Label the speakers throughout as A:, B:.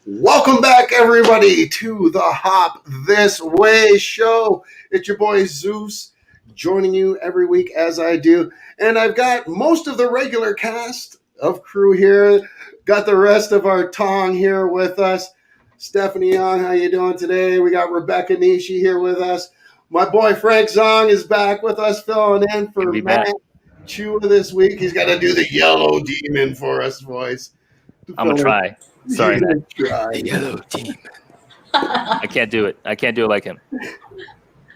A: Welcome back, everybody, to the Hop This Way show. It's your boy Zeus joining you every week as I do. And I've got most of the regular cast of crew here. Got the rest of our Tong here with us. Stephanie on, how you doing today? We got Rebecca Nishi here with us. My boy Frank Zong is back with us, filling in for Matt Chua this week. He's got to do the Yellow Demon for us, boys.
B: I'm going to try. Sorry, man.
A: The
C: Yellow Demon.
B: I can't do it. I can't do it like him.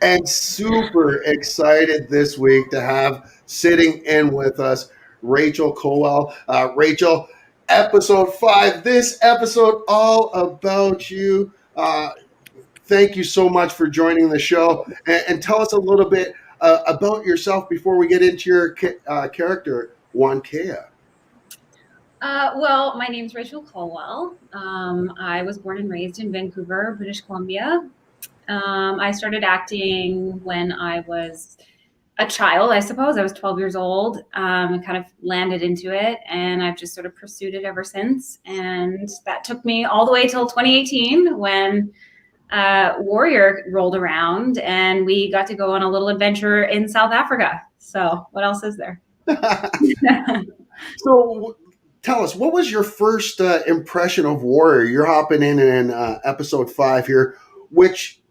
A: And super excited this week to have sitting in with us Rachel Colwell. Rachel, episode 5. This episode all about you. Thank you so much for joining the show. And tell us a little bit about yourself before we get into your character, Wankea.
D: Well, my name is Rachel Colwell. I was born and raised in Vancouver, British Columbia. I started acting when I was a child, I suppose. I was 12 years old. I kind of landed into it, and I've just sort of pursued it ever since. And that took me all the way till 2018 when Warrior rolled around, and we got to go on a little adventure in South Africa. So what else is there?
A: So tell us, what was your first impression of Warrior? You're hopping in episode 5 here, which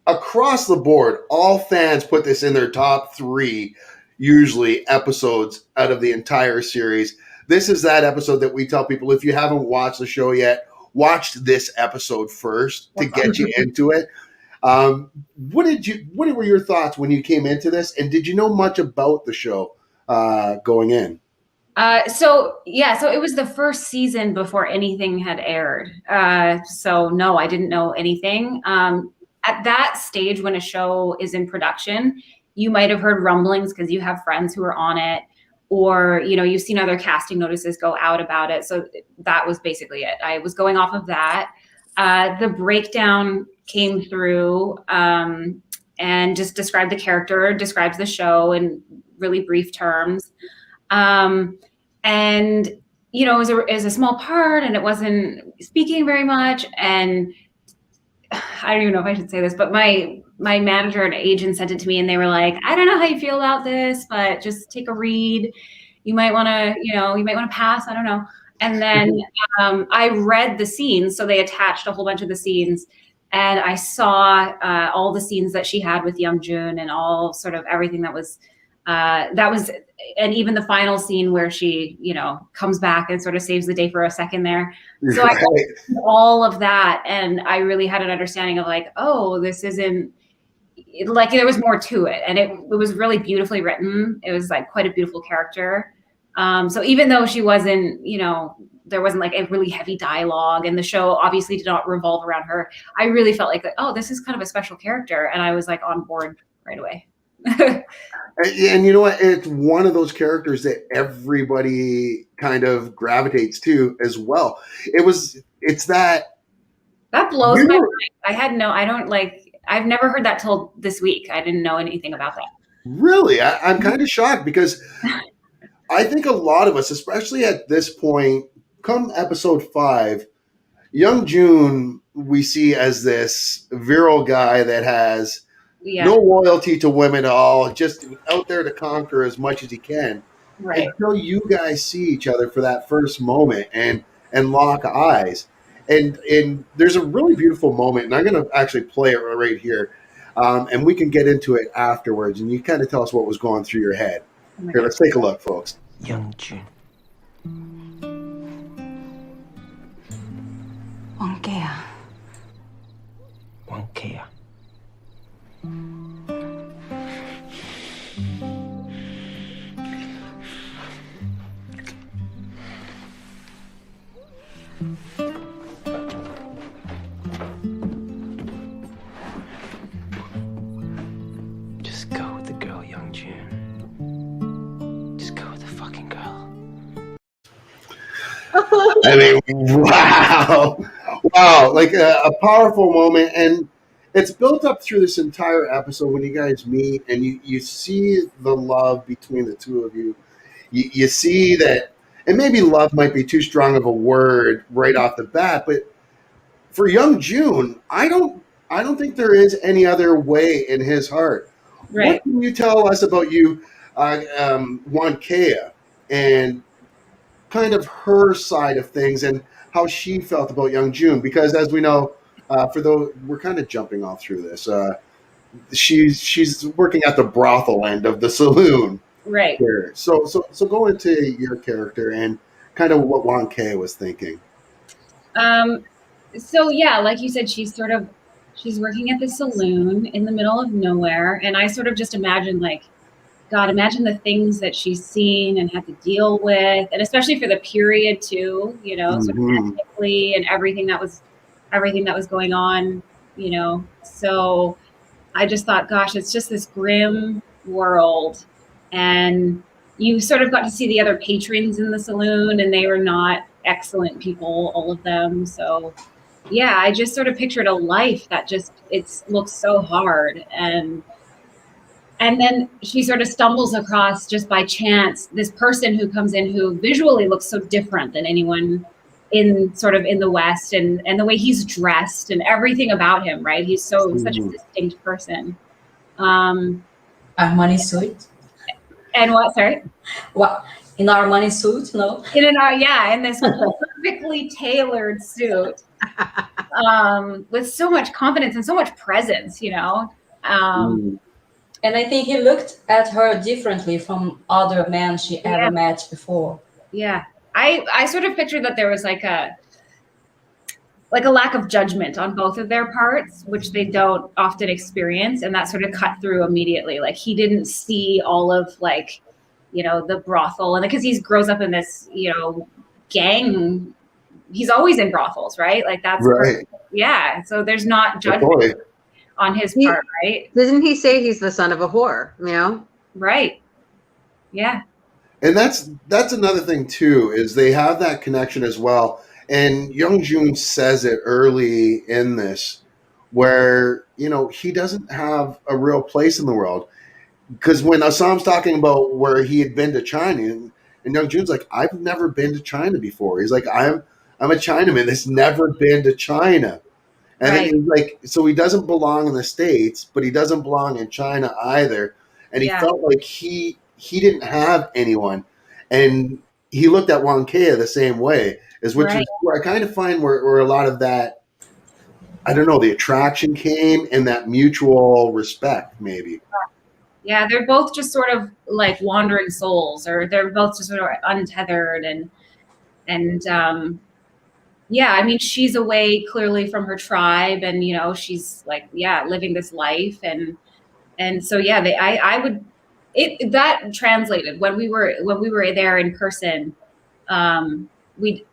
A: across the board, all fans put this in their top 3, usually, episodes out of the entire series. This is that episode that we tell people, if you haven't watched the show yet, watch this episode first to get you into it. What were your thoughts when you came into this, and did you know much about the show going in?
D: So it was the first season before anything had aired. So no, I didn't know anything. At that stage, when a show is in production, you might have heard rumblings because you have friends who are on it, or, you've seen other casting notices go out about it. So that was basically it. I was going off of that. The breakdown came through, and just described the character, describes the show in really brief terms. And, it was a small part, and it wasn't speaking very much. And I don't even know if I should say this, but my manager and agent sent it to me, and they were like, I don't know how you feel about this, but just take a read. You might want to, pass. I don't know. And then I read the scenes. So they attached a whole bunch of the scenes, and I saw all the scenes that she had with Young Jun, and all sort of everything that was, and even the final scene where she, comes back and sort of saves the day for a second there. So I got all of that, and I really had an understanding of like, oh, this isn't like, there was more to it, and it was really beautifully written. It was like quite a beautiful character. So even though she wasn't, there wasn't like a really heavy dialogue, and the show obviously did not revolve around her, I really felt like, oh, this is kind of a special character, and I was like on board right away.
A: And you know what? It's one of those characters that everybody kind of gravitates to as well. It's that
D: blows my mind. I've never heard that till this week. I didn't know anything about that.
A: Really? I'm kind of shocked, because I think a lot of us, especially at this point, come episode 5, Young Jun we see as this virile guy that has no loyalty to women at all, just out there to conquer as much as he can.
D: Right.
A: Until you guys see each other for that first moment and lock eyes. And there's a really beautiful moment, and I'm going to actually play it right here, and we can get into it afterwards, and you kind of tell us what was going through your head. Here, let's take a look, folks.
C: Young Jun.
E: 왕깨야.
C: 왕캐야. Just go with the girl, Young Jun. Just go with the fucking girl.
A: I mean, wow, like a powerful moment, and it's built up through this entire episode when you guys meet and you see the love between the two of you. You see that, and maybe love might be too strong of a word right off the bat, but for Young June, I don't think there is any other way in his heart.
D: Right.
A: What can you tell us about you, Wankea, and kind of her side of things and how she felt about Young June? Because as we know, for those, we're kind of jumping all through this. She's working at the brothel end of the saloon.
D: Right.
A: Here. So go into your character and kind of what Wankea was thinking.
D: So yeah, like you said, she's working at the saloon in the middle of nowhere, and I sort of just imagined, like, God, imagine the things that she's seen and had to deal with, and especially for the period too, you know, sort of ethnically and everything that was going on, you know. So I just thought, gosh, it's just this grim world, and you sort of got to see the other patrons in the saloon, and they were not excellent people, all of them. So yeah, I just sort of pictured a life that just looks so hard, and then she sort of stumbles across, just by chance, this person who comes in who visually looks so different than anyone in the West, and the way he's dressed and everything about him, right? He's such a distinct person.
E: Armani suit.
D: And what? Sorry.
E: What? In Armani suit? No.
D: In this perfectly tailored suit, with so much confidence and so much presence, you know.
E: And I think he looked at her differently from other men she ever met before.
D: Yeah. I sort of pictured that there was like a lack of judgment on both of their parts, which they don't often experience. And that sort of cut through immediately. Like, he didn't see all of, like, you know, the brothel, and because he grows up in this, you know, gang, he's always in brothels, right? Like, that's
A: right.
D: Yeah. So there's not judgment on his part, right?
F: Doesn't he say he's the son of a whore, you know?
D: Right. Yeah.
A: And that's another thing too, is they have that connection as well. And Young Jun says it early in this, where, you know, he doesn't have a real place in the world. Because when Assam's talking about where he had been to China, and Young Jun's like, I've never been to China before. He's like, I'm a Chinaman that's never been to China. And then he's like, so he doesn't belong in the States, but he doesn't belong in China either. And he felt like he didn't have anyone. And he looked at Wankea the same way, is where I kind of find where a lot of that, I don't know, the attraction came, and that mutual respect, maybe.
D: Yeah, they're both just sort of like wandering souls, or they're both just sort of untethered, and yeah, I mean, she's away clearly from her tribe, and, you know, she's like, living this life, and so yeah, that translated when we were there in person. We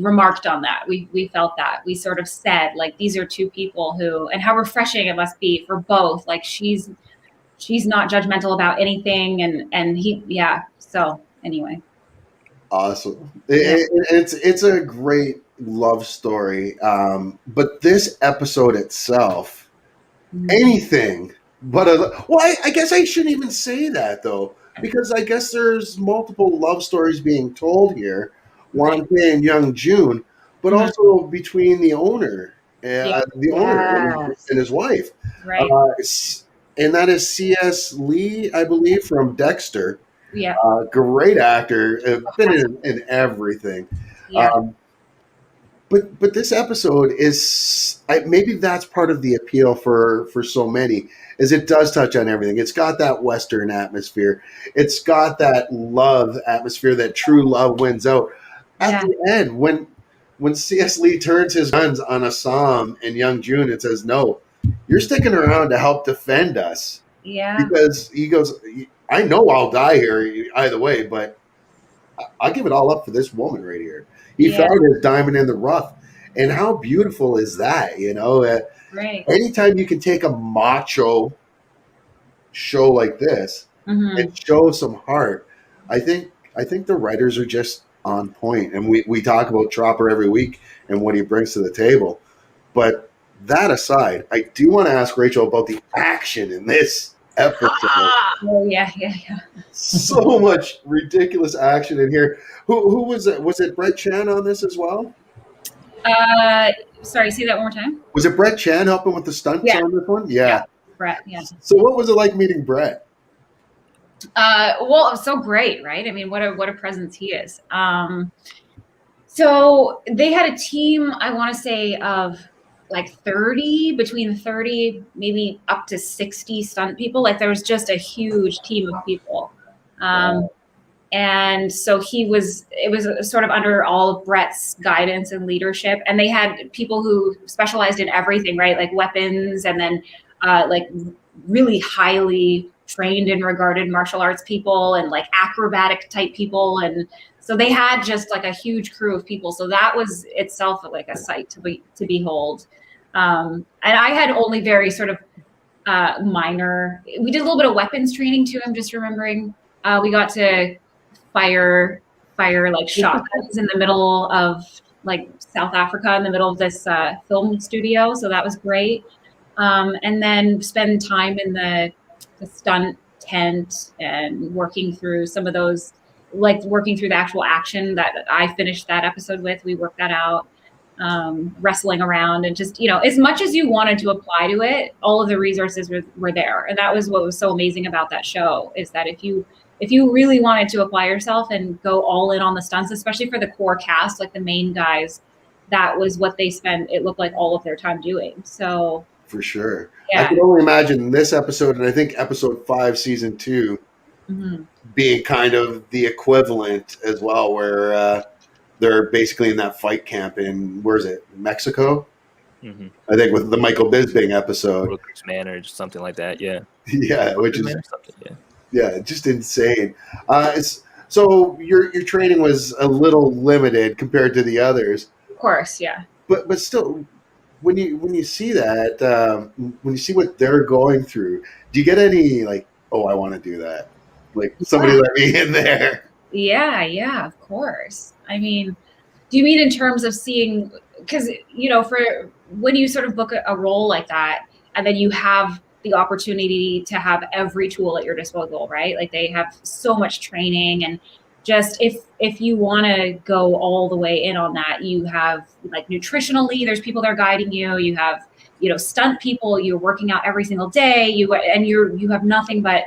D: remarked on that. We felt that. We sort of said, like, these are two people who, and how refreshing it must be for both. Like, she's not judgmental about anything, and he, so anyway.
A: Awesome. It's a great love story. But this episode itself, anything but I guess I shouldn't even say that, though, because I guess there's multiple love stories being told here, Wankea and Young Jun, but also between the owner and his wife.
D: Right.
A: And that is C.S. Lee, I believe, from Dexter.
D: Yeah.
A: Great actor. Been in everything.
D: Yeah.
A: But this episode is maybe that's part of the appeal for so many is it does touch on everything. It's got that Western atmosphere. It's got that love atmosphere, that true love wins out. At the end, when C.S. Lee turns his guns on Assam and Young June and says, "No, you're sticking around to help defend us," because he goes, "I know I'll die here either way, but I'll give it all up for this woman right here." He found his diamond in the rough. And how beautiful is that, you know?
D: Right.
A: Anytime you can take a macho show like this and show some heart, I think the writers are just on point. And we talk about Tropper every week and what he brings to the table. But that aside, I do want to ask Rachel about the action in this episode.
D: Oh, yeah.
A: So much ridiculous action in here. Who was it? Was it Brett Chan on this as well?
D: Sorry, say that one more time.
A: Was it Brett Chan helping with the stunts on this one? Yeah.
D: Brett, yeah.
A: So what was it like meeting Brett?
D: Well, it was so great, right? I mean, what a presence he is. So they had a team, I want to say, of like 30, between 30, maybe up to 60 stunt people. Like there was just a huge team of people. And so it was sort of under all of Brett's guidance and leadership. And they had people who specialized in everything, right? Like weapons, and then like really highly trained and regarded martial arts people, and like acrobatic type people. And so they had just like a huge crew of people. So that was itself like a sight to behold. And I had only very sort of minor, we did a little bit of weapons training too. I'm just remembering, we got to fire like shotguns in the middle of like South Africa, in the middle of this film studio. So that was great. And then spend time in the stunt tent and working through some of those, like working through the actual action that I finished that episode with. We worked that out, wrestling around, and just, you know, as much as you wanted to apply to it, all of the resources were there. And that was what was so amazing about that show, is that if you really wanted to apply yourself and go all in on the stunts, especially for the core cast, like the main guys, that was what they spent, it looked like, all of their time doing. So
A: for sure.
D: Yeah.
A: I can only imagine this episode, and I think episode 5, season 2, being kind of the equivalent as well, where they're basically in that fight camp in, where is it, Mexico? I think with the Michael Bisping episode.
B: Brooker's Manor or something like that, yeah.
A: Yeah, which is
B: yeah.
A: Yeah, just insane. So your training was a little limited compared to the others.
D: Of course, yeah.
A: But still, when you see that, when you see what they're going through, do you get any like, oh, I want to do that? Like, somebody let me in there.
D: Yeah, of course. I mean, do you mean in terms of seeing, because, you know, for when you sort of book a role like that, and then you have the opportunity to have every tool at your disposal, right? Like they have so much training, and just if you want to go all the way in on that, you have like nutritionally, there's people that are guiding you. You have, you know, stunt people. You're working out every single day. You have nothing but,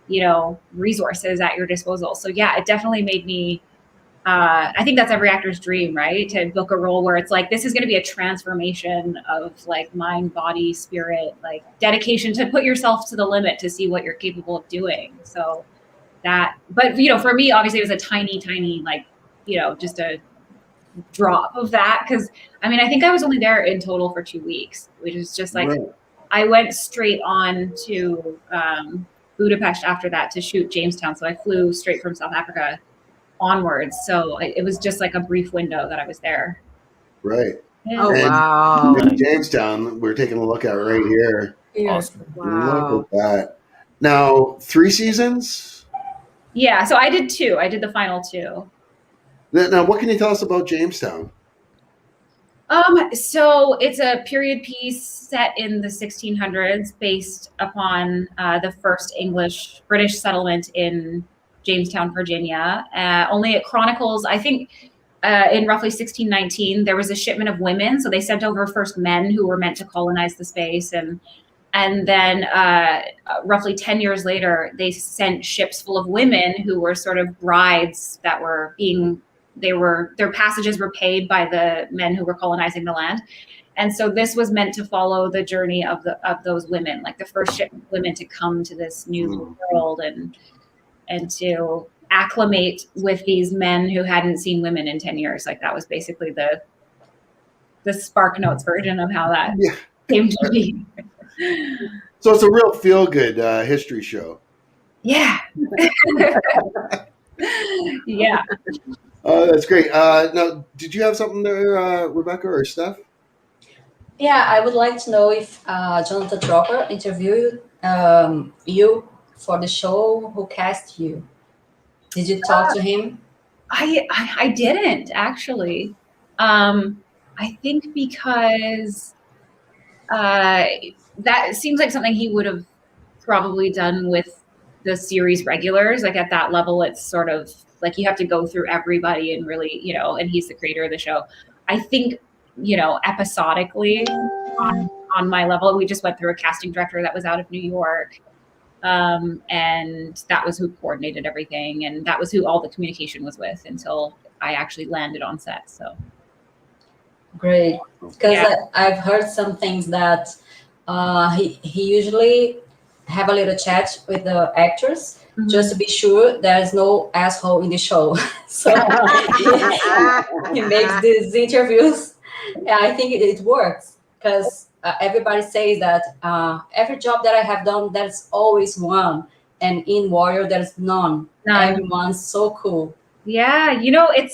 D: you know, resources at your disposal. So yeah, it definitely made me. I think that's every actor's dream, right? To book a role where it's like, this is going to be a transformation of like mind, body, spirit, like dedication to put yourself to the limit to see what you're capable of doing. So that, but you know, for me, obviously it was a tiny, like, you know, just a drop of that. Cause I mean, I think I was only there in total for 2 weeks, which is just like, right. I went straight on to Budapest after that to shoot Jamestown. So I flew straight from South Africa onwards. So it was just like a brief window that I was there.
A: Right.
D: Yeah.
F: Oh, wow.
A: And Jamestown, we're taking a look at right here.
B: Awesome.
F: Wow.
A: Look at that. Now, 3 seasons?
D: Yeah, so I did 2. I did the final 2.
A: Now, what can you tell us about Jamestown?
D: So it's a period piece set in the 1600s based upon the first British settlement in Jamestown, Virginia. Only it chronicles, I think, in roughly 1619, there was a shipment of women. So they sent over first men who were meant to colonize the space. And then roughly 10 years later, they sent ships full of women who were sort of brides that were being their passages were paid by the men who were colonizing the land. And so this was meant to follow the journey of those women, like the first ship of women to come to this new world and to acclimate with these men who hadn't seen women in 10 years. Like that was basically the Spark Notes version of how that came to be.
A: So it's a real feel-good history show.
D: Yeah. Yeah.
A: That's great. Now, did you have something there, Rebecca or Steph?
E: Yeah, I would like to know if Jonathan Dropper interviewed you for the show. Who cast you? Did you talk to him?
D: I didn't actually. I think because that seems like something he would have probably done with the series regulars. Like at that level, it's sort of like you have to go through everybody and really, and he's the creator of the show. I think, episodically on my level, we just went through a casting director that was out of New York. And that was who coordinated everything. And that was who all the communication was with until I actually landed on set. So.
E: Great. Because I've heard some things that he usually have a little chat with the actors just to be sure there's no asshole in the show. So he makes these interviews. And I think it works because everybody says that every job that I have done, there's always one. And in Warrior, there's none. Everyone's so cool.
D: Yeah,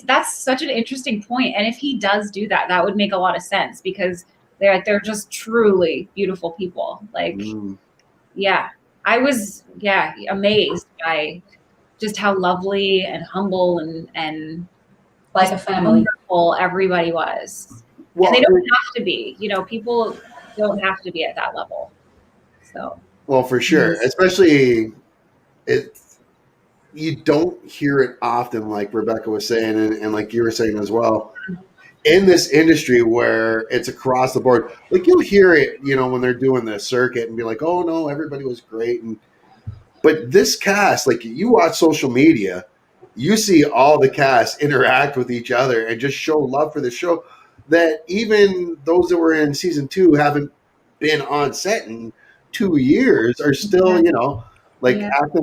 D: that's such an interesting point. And if he does do that, that would make a lot of sense because they're just truly beautiful people. Like, I was amazed by just how lovely and humble and
E: like a family
D: wonderful everybody was. Well, and they don't have to be. People don't have to be at that level. So.
A: Well, for sure, especially you don't hear it often, like Rebecca was saying, and like you were saying as well, in this industry where it's across the board. Like you'll hear it, when they're doing the circuit and be like, "Oh no, everybody was great." But this cast, like you watch social media, you see all the cast interact with each other and just show love for the show. That even those that were in season 2 haven't been on set in 2 years are still, acting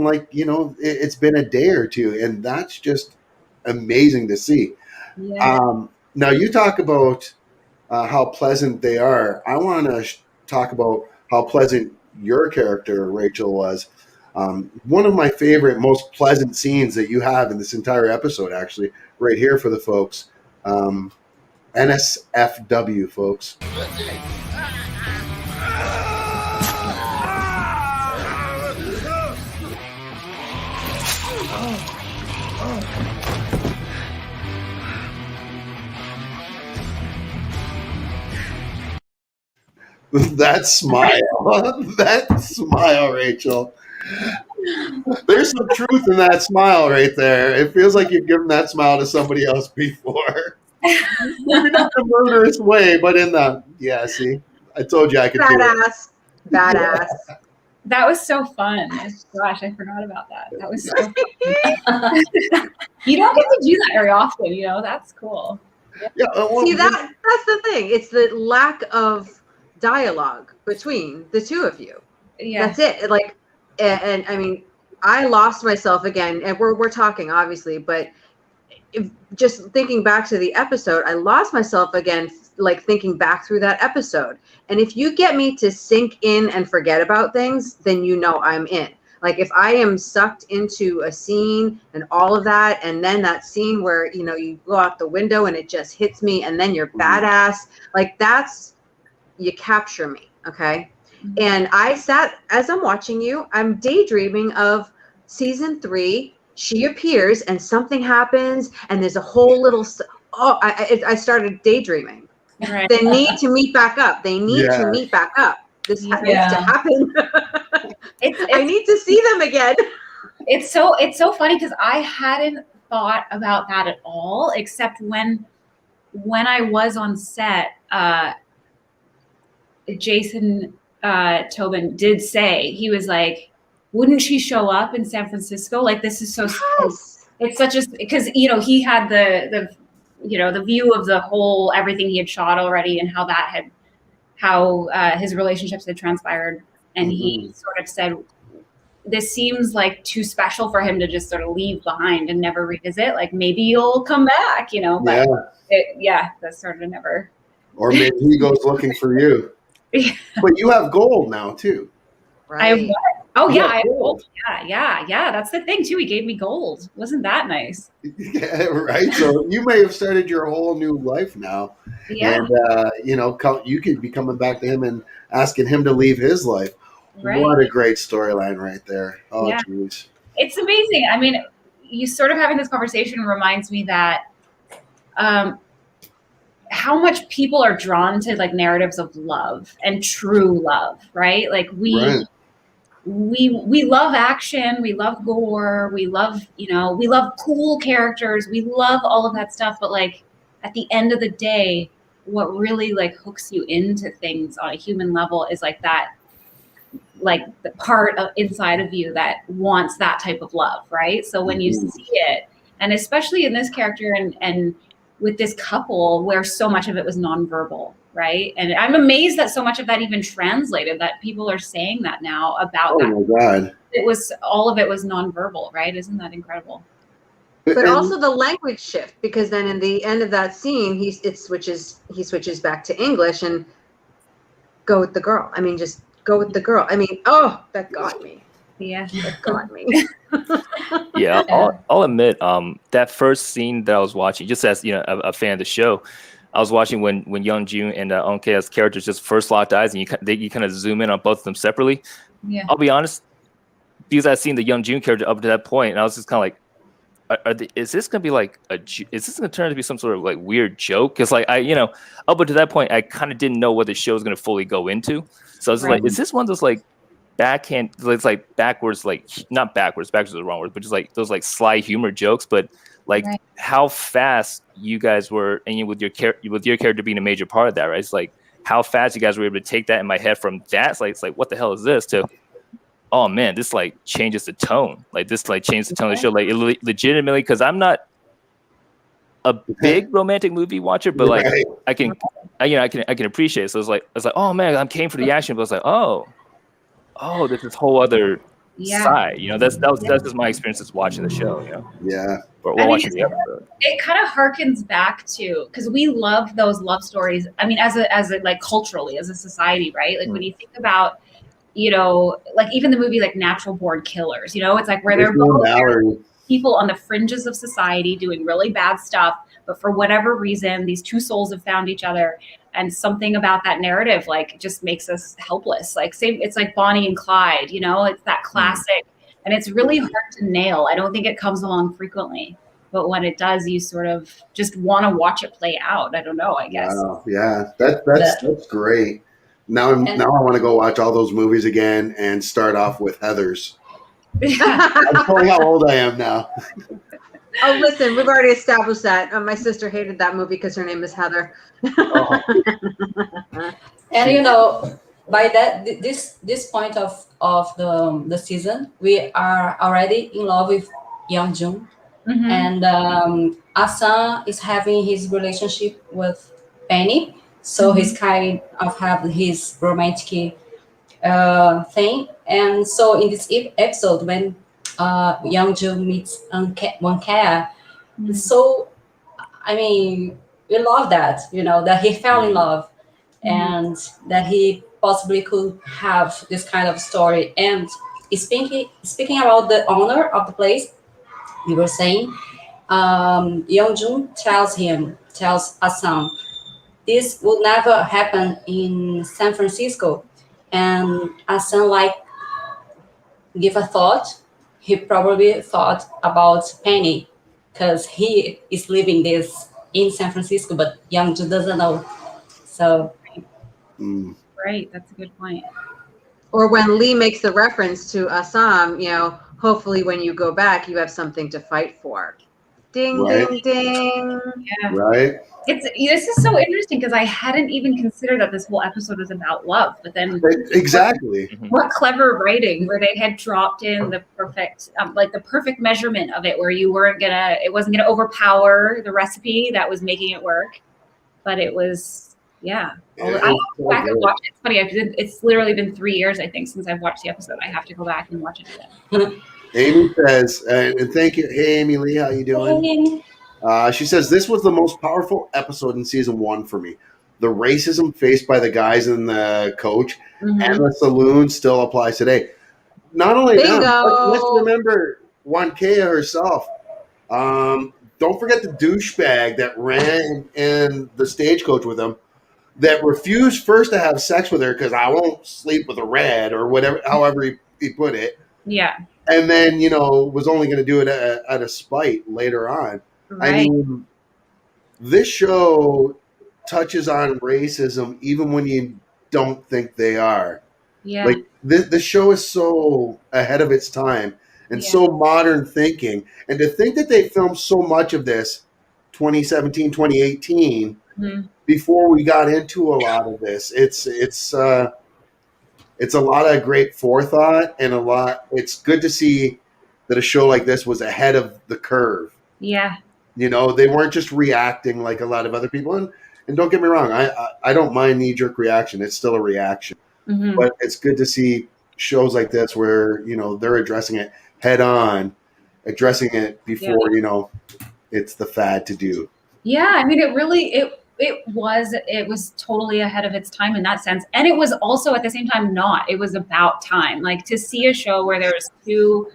A: like, it's been a day or two. And that's just amazing to see.
D: Yeah.
A: Now you talk about how pleasant they are. I want to talk about how pleasant your character, Rachel, was. One of my favorite, most pleasant scenes that you have in this entire episode, actually, right here for the folks. NSFW, folks. That smile, Rachel. There's some truth in that smile right there. It feels like you've given that smile to somebody else before. Maybe not the murderous way, but in the see, I told you I could do it.
F: Badass.
D: That was so fun. Gosh, I forgot about that. That was so fun. You don't get to do that very often, that's cool.
A: Yeah,
F: see, that's the thing. It's the lack of dialogue between the two of you. Yeah. That's it. Like, and I mean, I lost myself again, and we're talking obviously, but just thinking back to the episode, I lost myself again, like thinking back through that episode. And if you get me to sink in and forget about things, then I'm in. Like if I am sucked into a scene and all of that, and then that scene where, you go out the window and it just hits me and then you're badass, like you capture me. Okay. Mm-hmm. And I sat, as I'm watching you, I'm daydreaming of season 3. She appears and something happens and there's a whole little, I started daydreaming.
D: Right.
F: They need to meet back up. This needs to happen. I need to see them again.
D: It's so funny because I hadn't thought about that at all, except when I was on set, Jason Tobin did say, he was like, wouldn't she show up in San Francisco? Like, this is so it's such a, because he had the the view of the whole everything he had shot already and how his relationships had transpired, and he sort of said, this seems like too special for him to just sort of leave behind and never revisit. Like maybe you'll come back, but that sort of never.
A: Or maybe he goes looking for you.
D: Yeah.
A: But you have gold now too.
D: Right. I have what? Oh
A: you
D: yeah, I have gold. Yeah. That's the thing too. He gave me gold. Wasn't that nice?
A: Yeah, right. So you may have started your whole new life now.
D: Yeah.
A: And you could be coming back to him and asking him to leave his life. Right. What a great storyline right there. Oh, yeah. Geez.
D: It's amazing. I mean, you sort of having this conversation reminds me that how much people are drawn to like narratives of love and true love, right? Like we love action, we love gore, we love cool characters, we love all of that stuff, but like at the end of the day, what really like hooks you into things on a human level is like that, like the part of inside of you that wants that type of love, right? So when you see it, and especially in this character and with this couple where so much of it was nonverbal, right? And I'm amazed that so much of that even translated, that people are saying that now about that.
A: Oh my God.
D: All of it was nonverbal, right? Isn't that incredible?
F: But also the language shift, because then in the end of that scene, he switches back to English and go with the girl. I mean, just go with the girl. I mean, oh, that got me.
D: Yeah,
F: that got me.
B: Yeah, I'll admit, that first scene that I was watching, just as a fan of the show, I was watching when Young Jun and Onkea's characters just first locked eyes, and you kind of zoom in on both of them separately.
D: Yeah,
B: I'll be honest, because I've seen the Young Jun character up to that point, and I was just kind of like, is this gonna be like is this gonna turn out to be some sort of like weird joke? Because like up until that point, I kind of didn't know what the show was gonna fully go into. So I was like, is this one of those like backhand, it's like backwards, like not backwards is the wrong word, but just like those like sly humor jokes, but like how fast you guys were, and with your character being a major part of that, right? It's like how fast you guys were able to take that in my head from that, it's like what the hell is this, to oh man, this like changes the tone, like this like changed the tone of the show, like legitimately, because I'm not a big romantic movie watcher, but like I can appreciate it. So it's like oh man, I came for the action, but it's like oh, there's this whole other side. That's just my experiences watching the show.
A: Yeah.
B: Or watching the episode.
D: It kind of harkens back to, because we love those love stories. I mean, as a like culturally, as a society, right? Like when you think about, like even the movie like Natural Born Killers, it's like where they're both people on the fringes of society doing really bad stuff, but for whatever reason, these two souls have found each other, and something about that narrative like just makes us helpless. Like it's like Bonnie and Clyde, it's that classic, and it's really hard to nail. I don't think it comes along frequently, but when it does, you sort of just want to watch it play out. I don't know, I guess.
A: Wow. Yeah, that's great. Now I want to go watch all those movies again and start off with Heathers. I'm showing how old I am now.
F: Oh, listen, we've already established that. My sister hated that movie because her name is Heather.
E: And by this point of the season, we are already in love with Young Jun, and Asan is having his relationship with Penny, so he's kind of have his romantic thing. And so in this episode, when Young Jun meets Onkea, so I mean, we love that, that he fell in love, and that he possibly could have this kind of story. And speaking about the owner of the place, we were saying, Young Jun tells Asan, this would never happen in San Francisco. And Asan give a thought. He probably thought about Penny, because he is living this in San Francisco, but Young Jun doesn't know. So,
D: right, that's a good point.
F: Or when Lee makes the reference to Assam, hopefully when you go back, you have something to fight for. Ding,
A: Right.
F: ding, ding.
D: Yeah.
A: Right.
D: This is so interesting because I hadn't even considered that this whole episode was about love, but then
A: Exactly.
D: what clever writing where they had dropped in the perfect the perfect measurement of it, where it wasn't gonna overpower the recipe that was making it work, but it was I have to go back and watch it. It's funny, it's literally been 3 years I think since I've watched the episode. I have to go back and watch it again.
A: Amy says, and thank you. Hey, Amy Lee, how you doing? She says, this was the most powerful episode in season 1 for me. The racism faced by the guys and the coach and the saloon still applies today. Not only that, but let's remember Juanquea herself. Don't forget the douchebag that ran in the stagecoach with him that refused first to have sex with her because I won't sleep with a red or whatever, however he put it.
D: Yeah.
A: And then, was only going to do it out of spite later on.
D: Right.
A: I mean, this show touches on racism even when you don't think they are.
D: Yeah.
A: Like, this show is so ahead of its time and so modern thinking. And to think that they filmed so much of this 2017, 2018 before we got into a lot of this, it's a lot of great forethought and it's good to see that a show like this was ahead of the curve.
D: Yeah.
A: They weren't just reacting like a lot of other people. And don't get me wrong, I don't mind knee-jerk reaction. It's still a reaction. But it's good to see shows like this where, they're addressing it head on, addressing it before, it's the fad to do.
D: Yeah, I mean, it was totally ahead of its time in that sense. And it was also at the same time it was about time. Like, to see a show where there's 2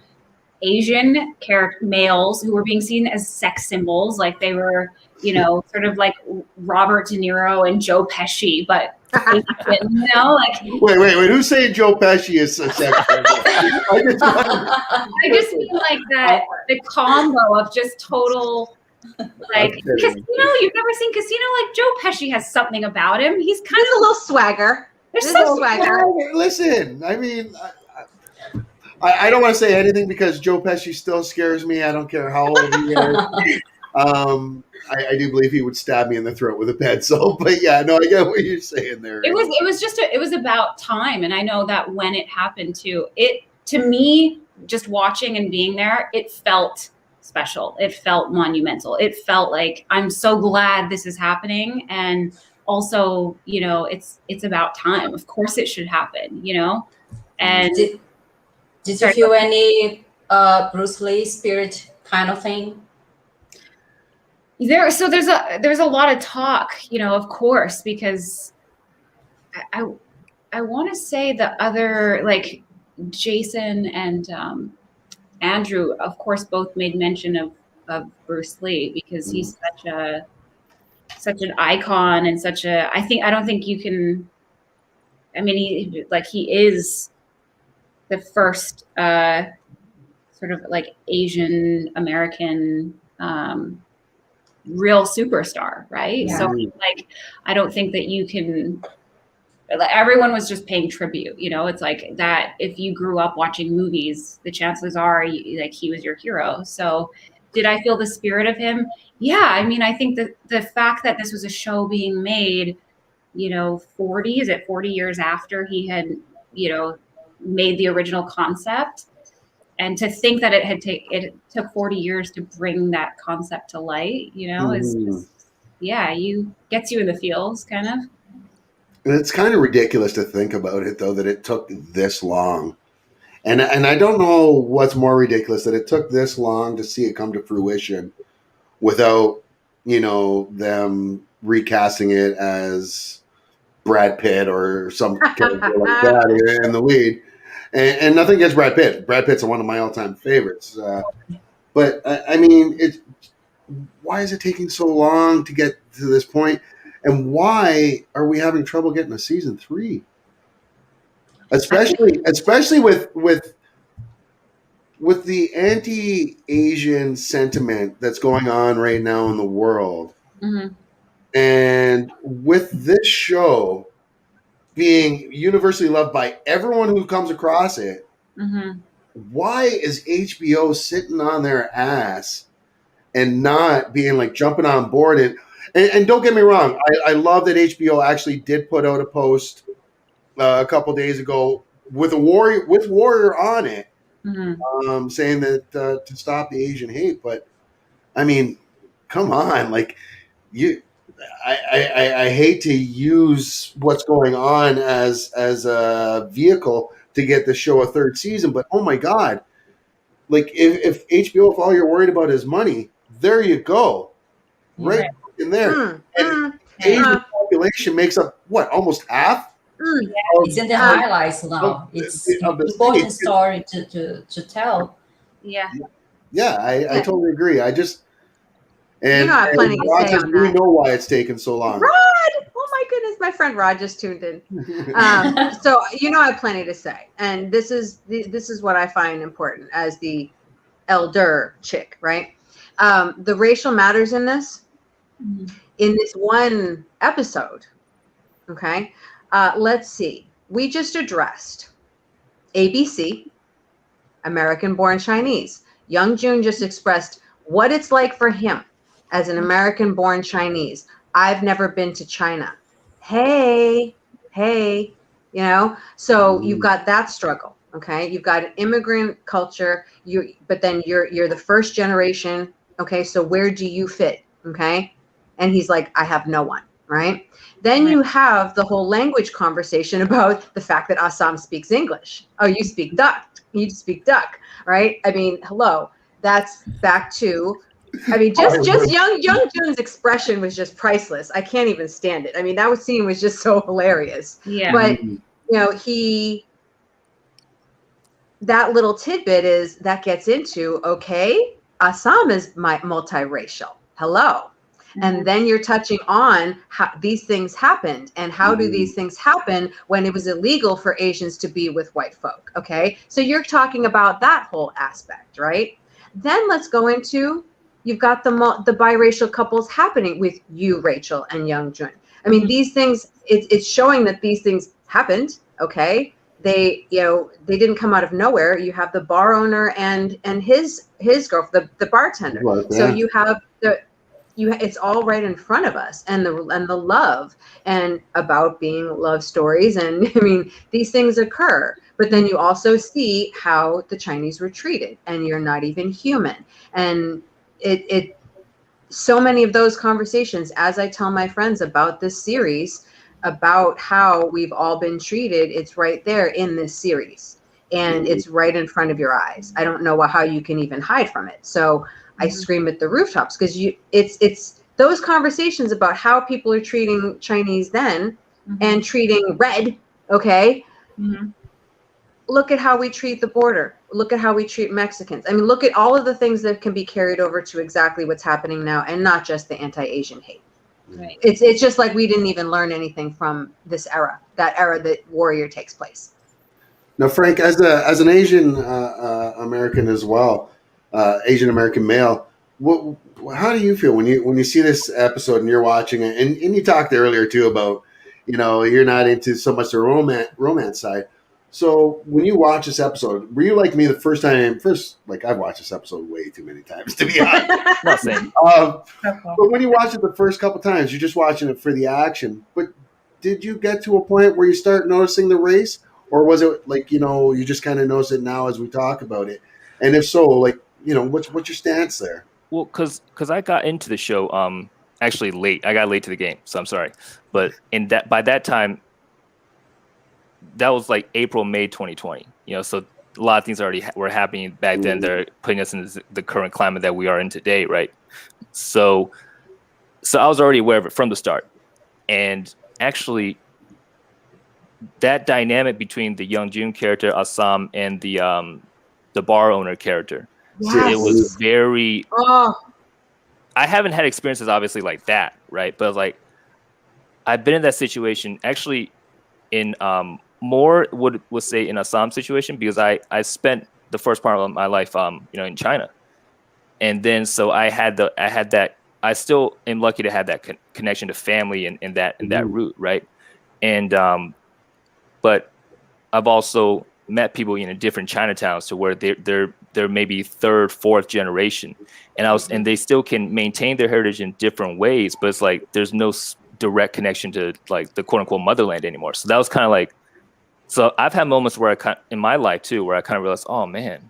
D: Asian males who were being seen as sex symbols, like they were, sort of like Robert De Niro and Joe Pesci, but Asian, like.
A: Wait! Who's saying Joe Pesci is a sex symbol?
D: I just mean like that the combo of just total. Like Casino, you've never seen Casino? Like, Joe Pesci has something about him. He's kind of
F: a little swagger.
D: There's some
F: swagger.
A: Listen, I mean, I don't want to say anything because Joe Pesci still scares me. I don't care how old he is. I do believe he would stab me in the throat with a pencil. But yeah, no, I get what you're saying there.
D: It was about time, and I know that when it happened too, to me, just watching and being there, it felt special. It felt monumental. It felt like I'm so glad this is happening, and also, it's about time. Of course, it should happen. And
E: did you feel any Bruce Lee spirit kind of thing?
D: There's a lot of talk, of course, because I want to say the other, like, Jason and Andrew, of course, both made mention of Bruce Lee because he's such an icon and I don't think you can. I mean, he is the first sort of like Asian American real superstar, right?
E: Yeah.
D: So like, I don't think that you can. Everyone was just paying tribute, it's like that. If you grew up watching movies, the chances are he was your hero. So did I feel the spirit of him? Yeah. I mean, I think that the fact that this was a show being made, 40 years after he had, made the original concept, and to think that it took 40 years to bring that concept to light, is just, gets you in the feels kind of.
A: And it's kind of ridiculous to think about it, though, that it took this long. And I don't know what's more ridiculous, that it took this long to see it come to fruition without, them recasting it as Brad Pitt or some character like that in the lead. And nothing against Brad Pitt. Brad Pitt's one of my all-time favorites. But, I mean, why is it taking so long to get to this point? And why are we having trouble getting a season 3? Especially with the anti-Asian sentiment that's going on right now in the world.
D: Mm-hmm.
A: And with this show being universally loved by everyone who comes across it, why is HBO sitting on their ass and not being like jumping on board. And don't get me wrong, I love that HBO actually did put out a post a couple days ago with Warrior on it, saying that to stop the Asian hate. But I mean, come on, like you. I hate to use what's going on as a vehicle to get the show a third season, but oh my god, like if HBO, if all you're worried about is money, there you go, right in there. And Asian population makes up what, almost half.
E: It's in the highlights now. It's an important story to tell.
D: Yeah.
A: Yeah, I totally agree. I just and
F: I have plenty to say on
A: we
F: that.
A: know why it's taken so long.
F: Rod! Oh my goodness, my friend Rod just tuned in. So I have plenty to say, and this is what I find important as the elder chick, right? The racial matters in this one episode. Okay, let's see. We just addressed ABC, American-born Chinese. Young Jun just expressed what it's like for him as an American-born Chinese. I've never been to China. Hey, so you've got that struggle. Okay, you've got an immigrant culture. But then you're the first generation. Okay, so where do you fit? Okay, and he's like, I have no one. Right. Then you have the whole language conversation about the fact that Assam speaks English. Oh, you speak duck. You speak duck. Right. I mean, hello. That's back to. I mean, just young Jun's expression was just priceless. I can't even stand it. I mean, that scene was just so hilarious. Yeah. But that little tidbit that gets into, okay, Assam is multiracial. Hello. And then you're touching on how these things happened, and how do these things happen when it was illegal for Asians to be with white folk. Okay. So you're talking about that whole aspect, right? Then let's go into, you've got the biracial couples happening with you, Rachel, and Young Jun. I mean, these things, it's showing that these things happened. Okay. They didn't come out of nowhere. You have the bar owner and his girlfriend, the bartender. Right, yeah. So you have it's all right in front of us, and the love, and about being love stories. And I mean, these things occur, but then you also see how the Chinese were treated, and you're not even human. And it so many of those conversations, as I tell my friends about this series, about how we've all been treated, it's right there in this series, and it's right in front of your eyes. I don't know how you can even hide from it. So I scream at the rooftops, because it's those conversations about how people are treating Chinese then and treating red. Okay. Look at how we treat the border. Look at how we treat Mexicans. I mean, look at all of the things that can be carried over to exactly what's happening now, and not just the anti-Asian hate. Right. It's just like we didn't even learn anything from that era that Warrior takes place.
A: Now, Frank, as an Asian American as well, Asian American male, how do you feel when you see this episode and you're watching it, and you talked earlier too about, you're not into so much the romance side. So when you watch this episode, were you like me the first, like I've watched this episode way too many times, to be honest.
B: Nothing.
A: But when you watch it the first couple times, you're just watching it for the action. But did you get to a point where you start noticing the race? Or was it like, you just kind of notice it now as we talk about it? And if so, like, what's your stance there?
B: Well, because I got into the show actually late. I got late to the game, so I'm sorry. But by that time, that was like April, May 2020. So a lot of things already were happening back then. They're putting us in the current climate that we are in today, right? So I was already aware of it from the start. And actually, that dynamic between the Young Jun character, Assam, and the bar owner character, it was very. I haven't had experiences obviously like that, right? But like, I've been in that situation actually in more would say in Assam situation, because I spent the first part of my life in China, and then so I had that. I still am lucky to have that connection to family and that route, right? And but I've also met people in different Chinatowns to where they're they're maybe third, fourth generation, and they still can maintain their heritage in different ways, but it's like there's no direct connection to like the quote unquote motherland anymore. So that was kind of like, so I've had moments where in my life too, where I kind of realized, oh man,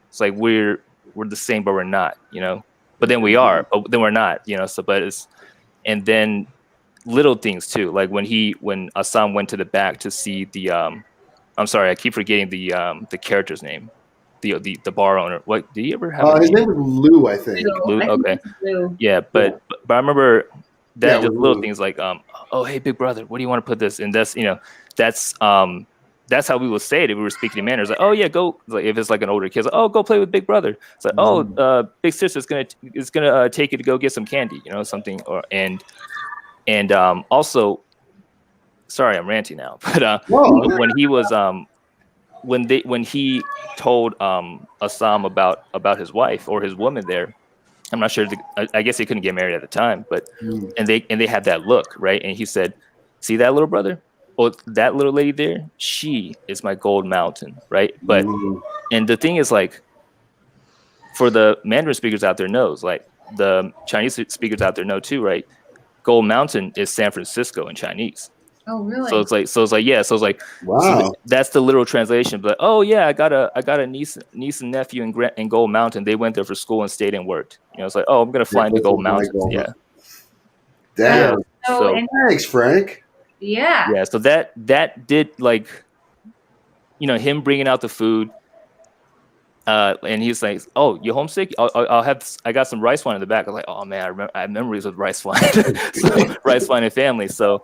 B: it's like we're the same, but we're not, but then we are, but then we're not, so, but it's, and then little things too, like when Assam went to the back to see the I'm sorry, I keep forgetting the character's name, the bar owner. What did he ever have?
A: His name was Lou, I think.
B: Lou,
D: I think
B: okay.
D: it's Lou.
B: Yeah, but I remember that
A: Yeah,
B: just
A: Lou.
B: little things like oh hey big brother, what do you want to put this? And that's how we would say it if we were speaking to Mandarin. It's like, oh yeah, go, like if it's like an older kid, it's like, oh, go play with big brother. It's like, oh, big sister's gonna take you to go get some candy, something. Or and also, sorry, I'm ranting now, but when he was when he told Assam about his wife or his woman there, I'm not sure. I guess they couldn't get married at the time, but and they had that look, right? And he said, "See that little brother? Well, that little lady there, she is my gold mountain, right?" But and the thing is, like, for the Mandarin speakers out there knows, like the Chinese speakers out there know too, right? Gold Mountain is San Francisco in Chinese.
D: Oh, really?
B: So it's like yeah. So it's like,
A: wow.
B: So that's the literal translation. But oh yeah, I got a niece and nephew in Gold Mountain. They went there for school and stayed and worked. It's like, oh, I'm gonna fly into Gold Mountain. Yeah.
A: Damn.
B: So
A: thanks, Frank.
D: Yeah.
B: Yeah. So that did, like, him bringing out the food. And he's like, "Oh, you homesick? I got some rice wine in the back." I was like, "Oh man, I have memories of rice wine, so, rice wine and family." So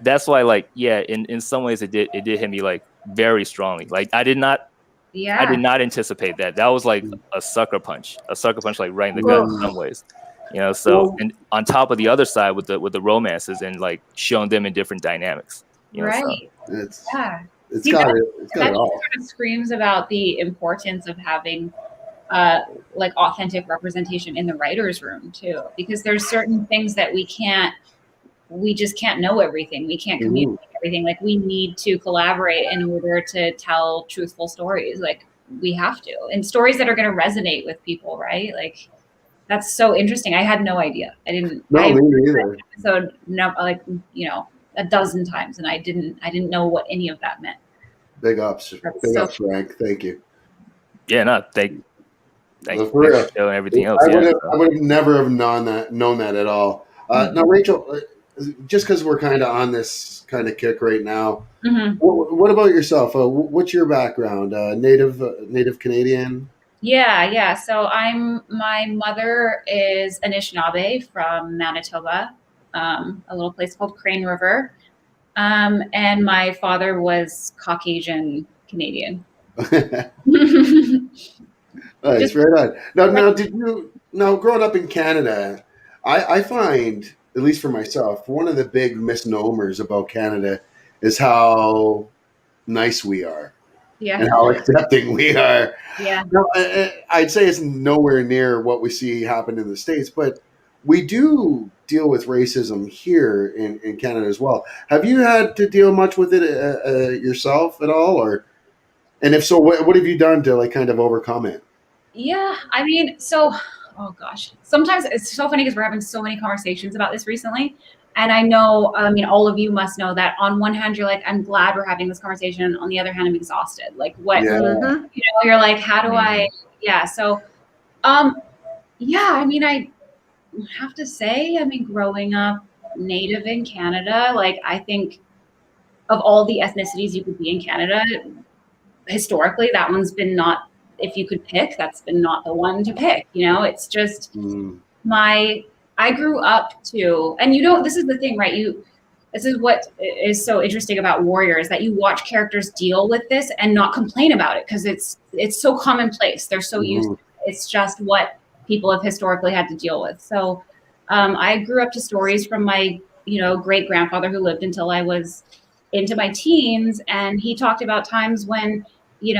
B: that's why, like, yeah, in some ways it did hit me like very strongly. Like I did not anticipate that. That was like a sucker punch, like right in the gut in some ways. So and on top of the other side with the romances and like showing them in different dynamics.
D: Right.
A: So. It's got it all.
D: Sort of screams about the importance of having like authentic representation in the writer's room too, because there's certain things that we just can't know everything. We can't communicate everything. Like we need to collaborate in order to tell truthful stories. Like we have to, and stories that are going to resonate with people, right? Like that's so interesting. I had no idea. I didn't.
A: No, me neither.
D: So no, like a dozen times, and I didn't know what any of that meant.
A: Big ups, Frank. Thank you.
B: Yeah, no, thank you
A: for real.
B: and everything else.
A: I would have never have known that at all. Now, Rachel, just because we're kind of on this kind of kick right now, what about yourself? What's your background? Native Canadian?
D: Yeah. So my mother is Anishinaabe from Manitoba, a little place called Crane River. And my father was Caucasian Canadian.
A: Nice, right on. Now, growing up in Canada, I find, at least for myself, one of the big misnomers about Canada is how nice we are.
D: Yeah.
A: And how accepting we are.
D: Yeah.
A: Now, I'd say it's nowhere near what we see happen in the States, but we do deal with racism here in Canada as well. Have you had to deal much with it yourself at all, and if so, what have you done to like kind of overcome it?
D: Yeah, I mean, oh gosh, sometimes it's so funny because we're having so many conversations about this recently, and I know, all of you must know that on one hand you're like, I'm glad we're having this conversation. On the other hand, I'm exhausted. Like what?
A: Yeah.
D: You're like, how do I? Yeah. So, yeah. I mean, I have to say, growing up Native in Canada, like I think of all the ethnicities you could be in Canada, historically, that one's been not, if you could pick, that's been not the one to pick. It's just I grew up to, and this is the thing, right? This is what is so interesting about Warrior, is that you watch characters deal with this and not complain about it because it's so commonplace. They're so used to it. It's just what people have historically had to deal with. So I grew up to stories from my, great grandfather who lived until I was into my teens. And he talked about times when, they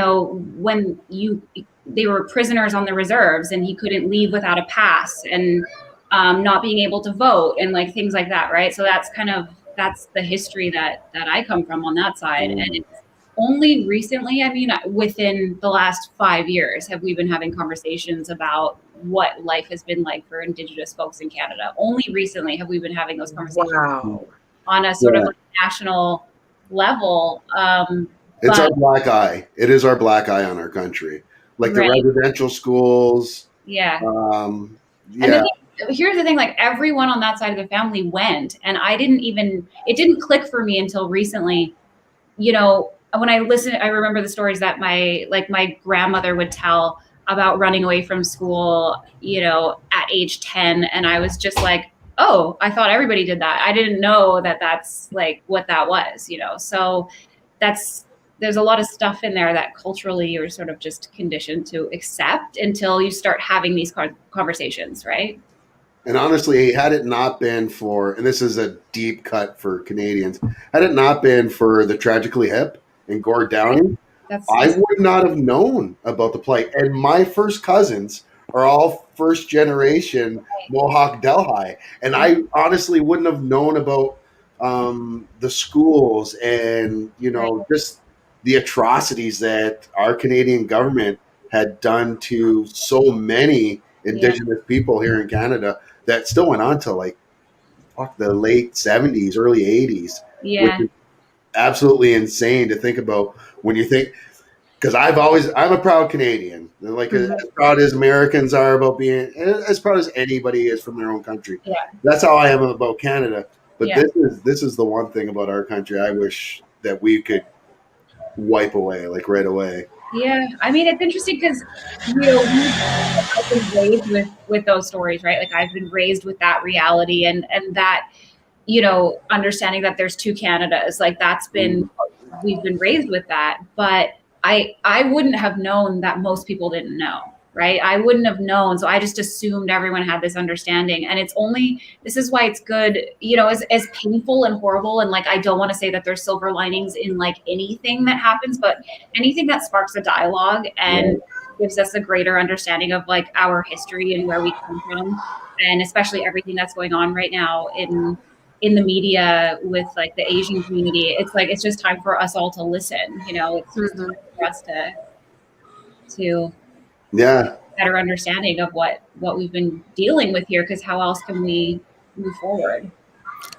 D: were prisoners on the reserves and he couldn't leave without a pass, and not being able to vote and like things like that. Right. So that's the history that I come from on that side. And only recently, I mean, within the last 5 years, have we been having conversations about what life has been like for Indigenous folks in Canada. Only recently have we been having those conversations on a sort of like national level.
A: It's our black eye. It is our black eye on our country. Like the residential schools.
D: Yeah.
A: Yeah.
D: And then here's the thing, like everyone on that side of the family went, and it didn't click for me until recently. You know, when I listened, I remember the stories that my grandmother would tell about running away from school, you know, at age 10. And I was just like, oh, I thought everybody did that. I didn't know that that's like what that was, you know? So there's a lot of stuff in there that culturally you're sort of just conditioned to accept until you start having these conversations, right?
A: And honestly, had it not been for, and this is a deep cut for Canadians, had it not been for the Tragically Hip and Gord Downie, I would not have known about the plight. And my first cousins are all first generation Mohawk Delhi. And I honestly wouldn't have known about the schools and, you know, just the atrocities that our Canadian government had done to so many Indigenous people here in Canada that still went on to like the late 70s, early 80s.
D: Yeah.
A: Which is absolutely insane to think about when you think, because I'm a proud Canadian. Like as proud as Americans are about being, as proud as anybody is from their own country.
D: Yeah.
A: That's how I am about Canada. But this is the one thing about our country I wish that we could wipe away, like right away.
D: Yeah, I mean, it's interesting because, you know, I've been raised with those stories, right? Like I've been raised with that reality and that, you know, understanding that there's two Canadas, like that's been, we've been raised with that. But I wouldn't have known that most people didn't know, right? I wouldn't have known. So I just assumed everyone had this understanding. And this is why it's good, you know, as painful and horrible. And like, I don't want to say that there's silver linings in like anything that happens, but anything that sparks a dialogue and gives us a greater understanding of like our history and where we come from. And especially everything that's going on right now in the media with like the Asian community. It's like, it's just time for us all to listen, you know, it's just time for us to better understanding of what we've been dealing with here, because how else can we move forward?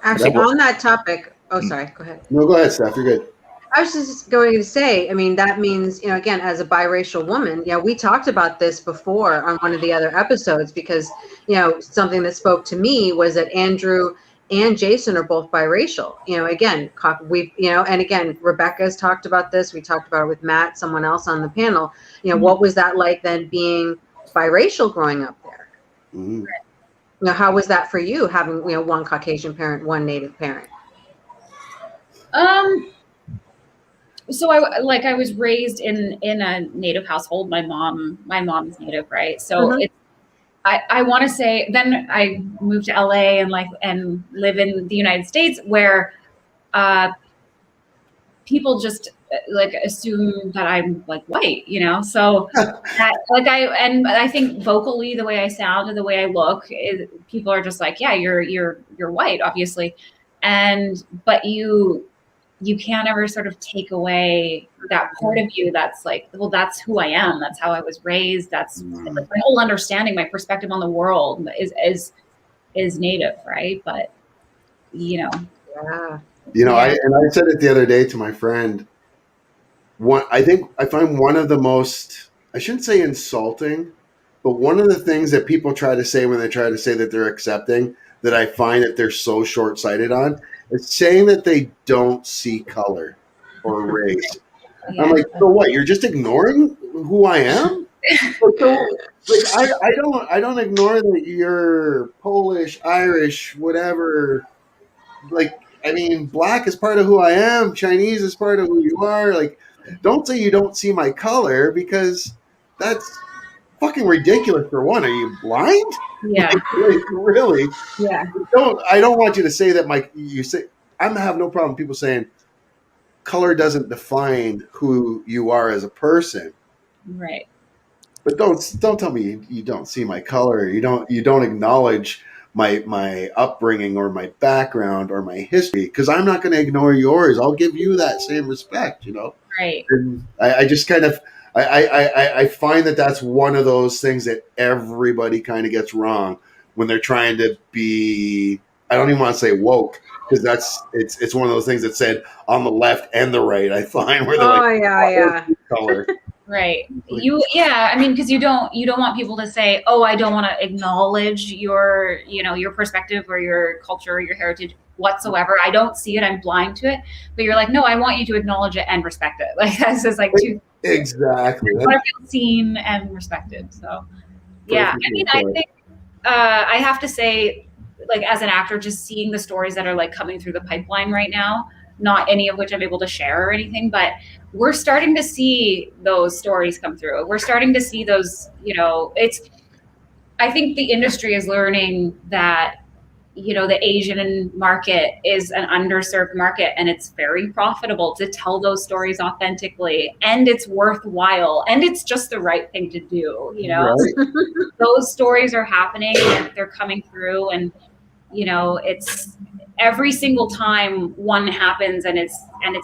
F: Actually, on that topic, sorry, go ahead.
A: No, go ahead, Steph, you're good.
F: I was just going to say, I mean, that means, you know, again, as a biracial woman, we talked about this before on one of the other episodes, because, you know, something that spoke to me was that Andrew and Jason are both biracial. You know, again, and again, Rebecca's talked about this. We talked about it with Matt, someone else on the panel. You know, what was that like then being biracial growing up there? You know, how was that for you, having, you know, one Caucasian parent, one Native parent?
D: So I was raised in a Native household. My mom is Native, right? So I want to say, then I moved to LA and live in the United States, where people just like assume that I'm like white, you know. So that, like I think vocally, the way I sound and the way I look, people are just like, yeah, you're white, obviously, but you can't ever sort of take away that part of you that's like, well, that's who I am. That's how I was raised. That's like my whole understanding, my perspective on the world is Native, right? But, you know.
F: Yeah.
A: You know, I said it the other day to my friend. I think I find one of the most, I shouldn't say insulting, but one of the things that people try to say when they try to say that they're accepting, that I find that they're so short-sighted on, is saying that they don't see color or race. Yeah. I'm like, so what? You're just ignoring who I am? I don't ignore that you're Polish, Irish, whatever. Like, I mean, black is part of who I am. Chinese is part of who you are. Like, don't say you don't see my color, because that's fucking ridiculous. For one, are you blind?
D: Yeah.
A: Like, really?
D: Yeah.
A: I don't want you to say that you say, I have no problem with people saying color doesn't define who you are as a person.
D: Right.
A: But don't tell me you don't see my color. You don't acknowledge my upbringing or my background or my history, because I'm not going to ignore yours. I'll give you that same respect, you know.
D: Right.
A: And I just kind of I find that that's one of those things that everybody kind of gets wrong when they're trying to be. I don't even want to say woke because it's one of those things that said on the left and the right. I find where they're
F: Oh
A: like,
F: yeah.
A: color.
D: Right. I mean, because you don't want people to say, oh, I don't want to acknowledge your, your perspective or your culture or your heritage whatsoever. I don't see it. I'm blind to it. But you're like, no, I want you to acknowledge it and respect it. Like that's just like two.
A: Exactly.
D: I want to feel seen and respected. So yeah, I mean, I think I have to say, like as an actor, just seeing the stories that are like coming through the pipeline right now, not any of which I'm able to share or anything, but we're starting to see those stories come through. We're starting to see those, I think the industry is learning that, the Asian market is an underserved market and it's very profitable to tell those stories authentically and it's worthwhile and it's just the right thing to do,
A: Right.
D: Those stories are happening and they're coming through and, it's every single time one happens and it's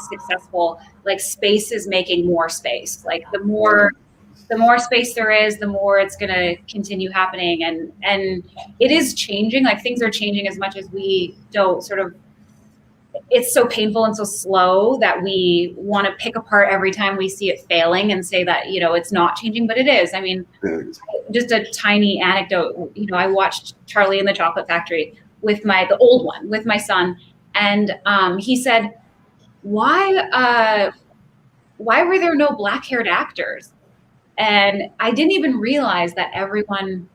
D: successful, like space is making more space. Like the more space there is, the more it's going to continue happening. And it is changing. Like things are changing as much as we don't sort of, it's so painful and so slow that we want to pick apart every time we see it failing and say that, it's not changing, but it is. I mean, just a tiny anecdote, I watched Charlie and the Chocolate Factory with the old one with my son. And he said, why were there no black haired actors? And I didn't even realize that everyone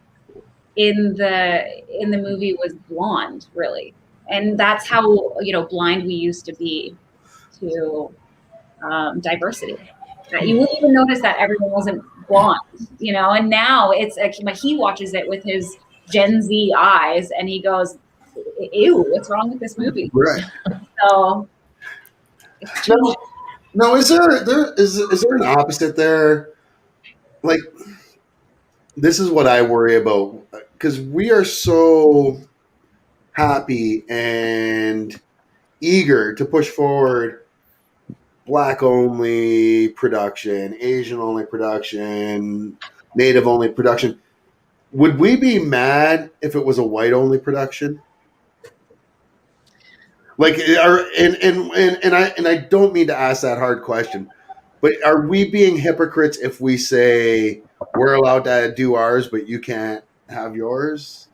D: in the movie was blonde, really. And that's how, blind we used to be to diversity. You wouldn't even notice that everyone wasn't blonde, and now it's like he watches it with his Gen Z eyes and he goes, ew, what's wrong with this movie?
A: Right.
D: So
A: now is there an opposite there? Like, this is what I worry about because we are so happy and eager to push forward black only production, Asian only production, native only production. Would we be mad if it was a white only production? Like, I don't mean to ask that hard question, but are we being hypocrites if we say we're allowed to do ours, but you can't have yours?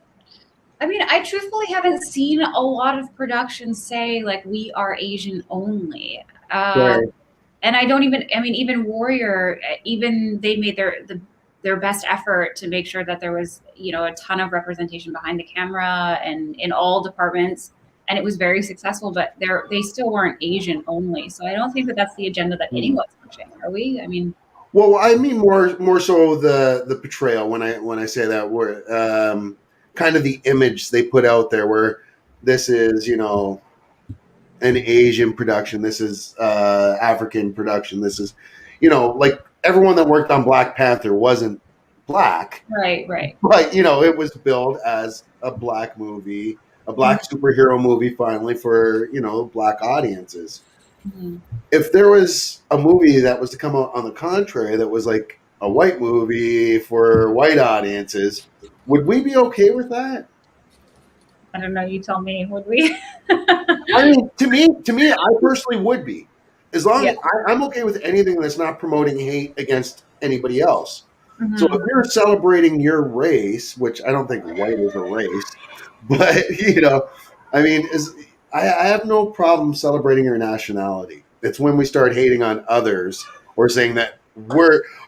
D: I mean, I truthfully haven't seen a lot of productions say like we are Asian only.
A: Right.
D: And I don't even, I mean, even Warrior, even they made their best effort to make sure that there was, a ton of representation behind the camera and in all departments. And it was very successful, but they still weren't Asian only. So I don't think that that's the agenda that anyone's pushing. Are we? I mean,
A: well, I mean more so the portrayal when I say that word, kind of the image they put out there where this is an Asian production, this is African production, this is like everyone that worked on Black Panther wasn't black,
D: right,
A: but it was billed as a black movie, a black superhero movie finally for black audiences.
D: Mm-hmm.
A: If there was a movie that was to come out on the contrary that was like a white movie for white audiences, would we be okay with that?
D: I don't know. You tell me. Would we?
A: I mean, to me, I personally would be, as long as I'm okay with anything that's not promoting hate against anybody else. Mm-hmm. So if you're celebrating your race, which I don't think white is a race, but I mean, I have no problem celebrating your nationality. It's when we start hating on others or saying that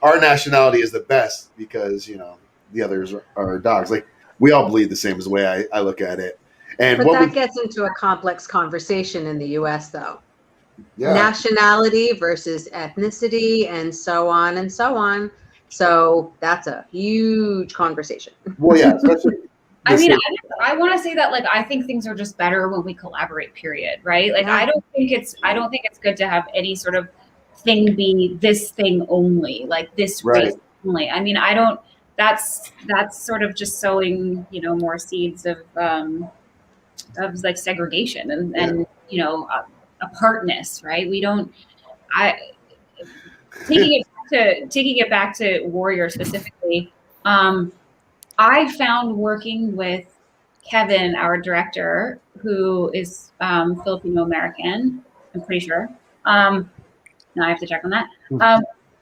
A: our nationality is the best because the others are dogs. Like, we all bleed the same as the way I look at it. And
F: but that gets into a complex conversation in the U.S. though.
A: Yeah.
F: Nationality versus ethnicity and so on and so on. So that's a huge conversation.
A: Well, yeah, especially.
D: I mean, I want to say that like I think things are just better when we collaborate. Period. Right? Like I don't think it's good to have any sort of thing be this thing only, like this race only. I mean, I don't. That's sort of just sowing more seeds of like segregation and apartness. Right? We don't. taking it back to Warrior specifically, I found working with Kevin, our director, who is Filipino American, I'm pretty sure. Now I have to check on that.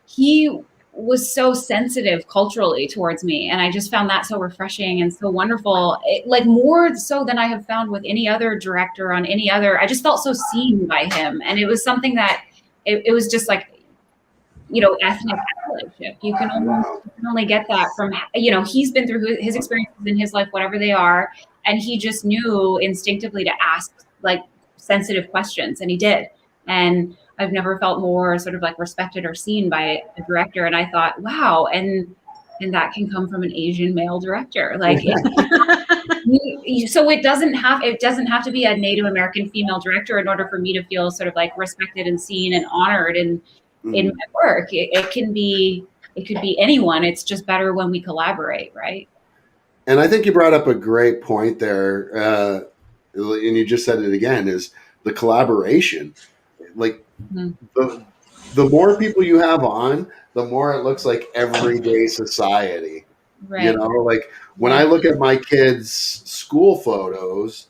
D: He was so sensitive culturally towards me, and I just found that so refreshing and so wonderful. Like more so than I have found with any other director on any other. I just felt so seen by him, and it was something that it was just like, ethnic allyship. You can only get that from, he's been through his experiences in his life, whatever they are, and he just knew instinctively to ask like sensitive questions, and he did. And I've never felt more sort of like respected or seen by a director. And I thought, wow, and that can come from an Asian male director. Like, so it doesn't have to be a Native American female director in order for me to feel sort of like respected and seen and honored in my work. It could be anyone. It's just better when we collaborate, right?
A: And I think you brought up a great point there, and you just said it again, is the collaboration. Like the more people you have on, the more it looks like everyday society.
D: Right.
A: Like when I look at my kids' school photos,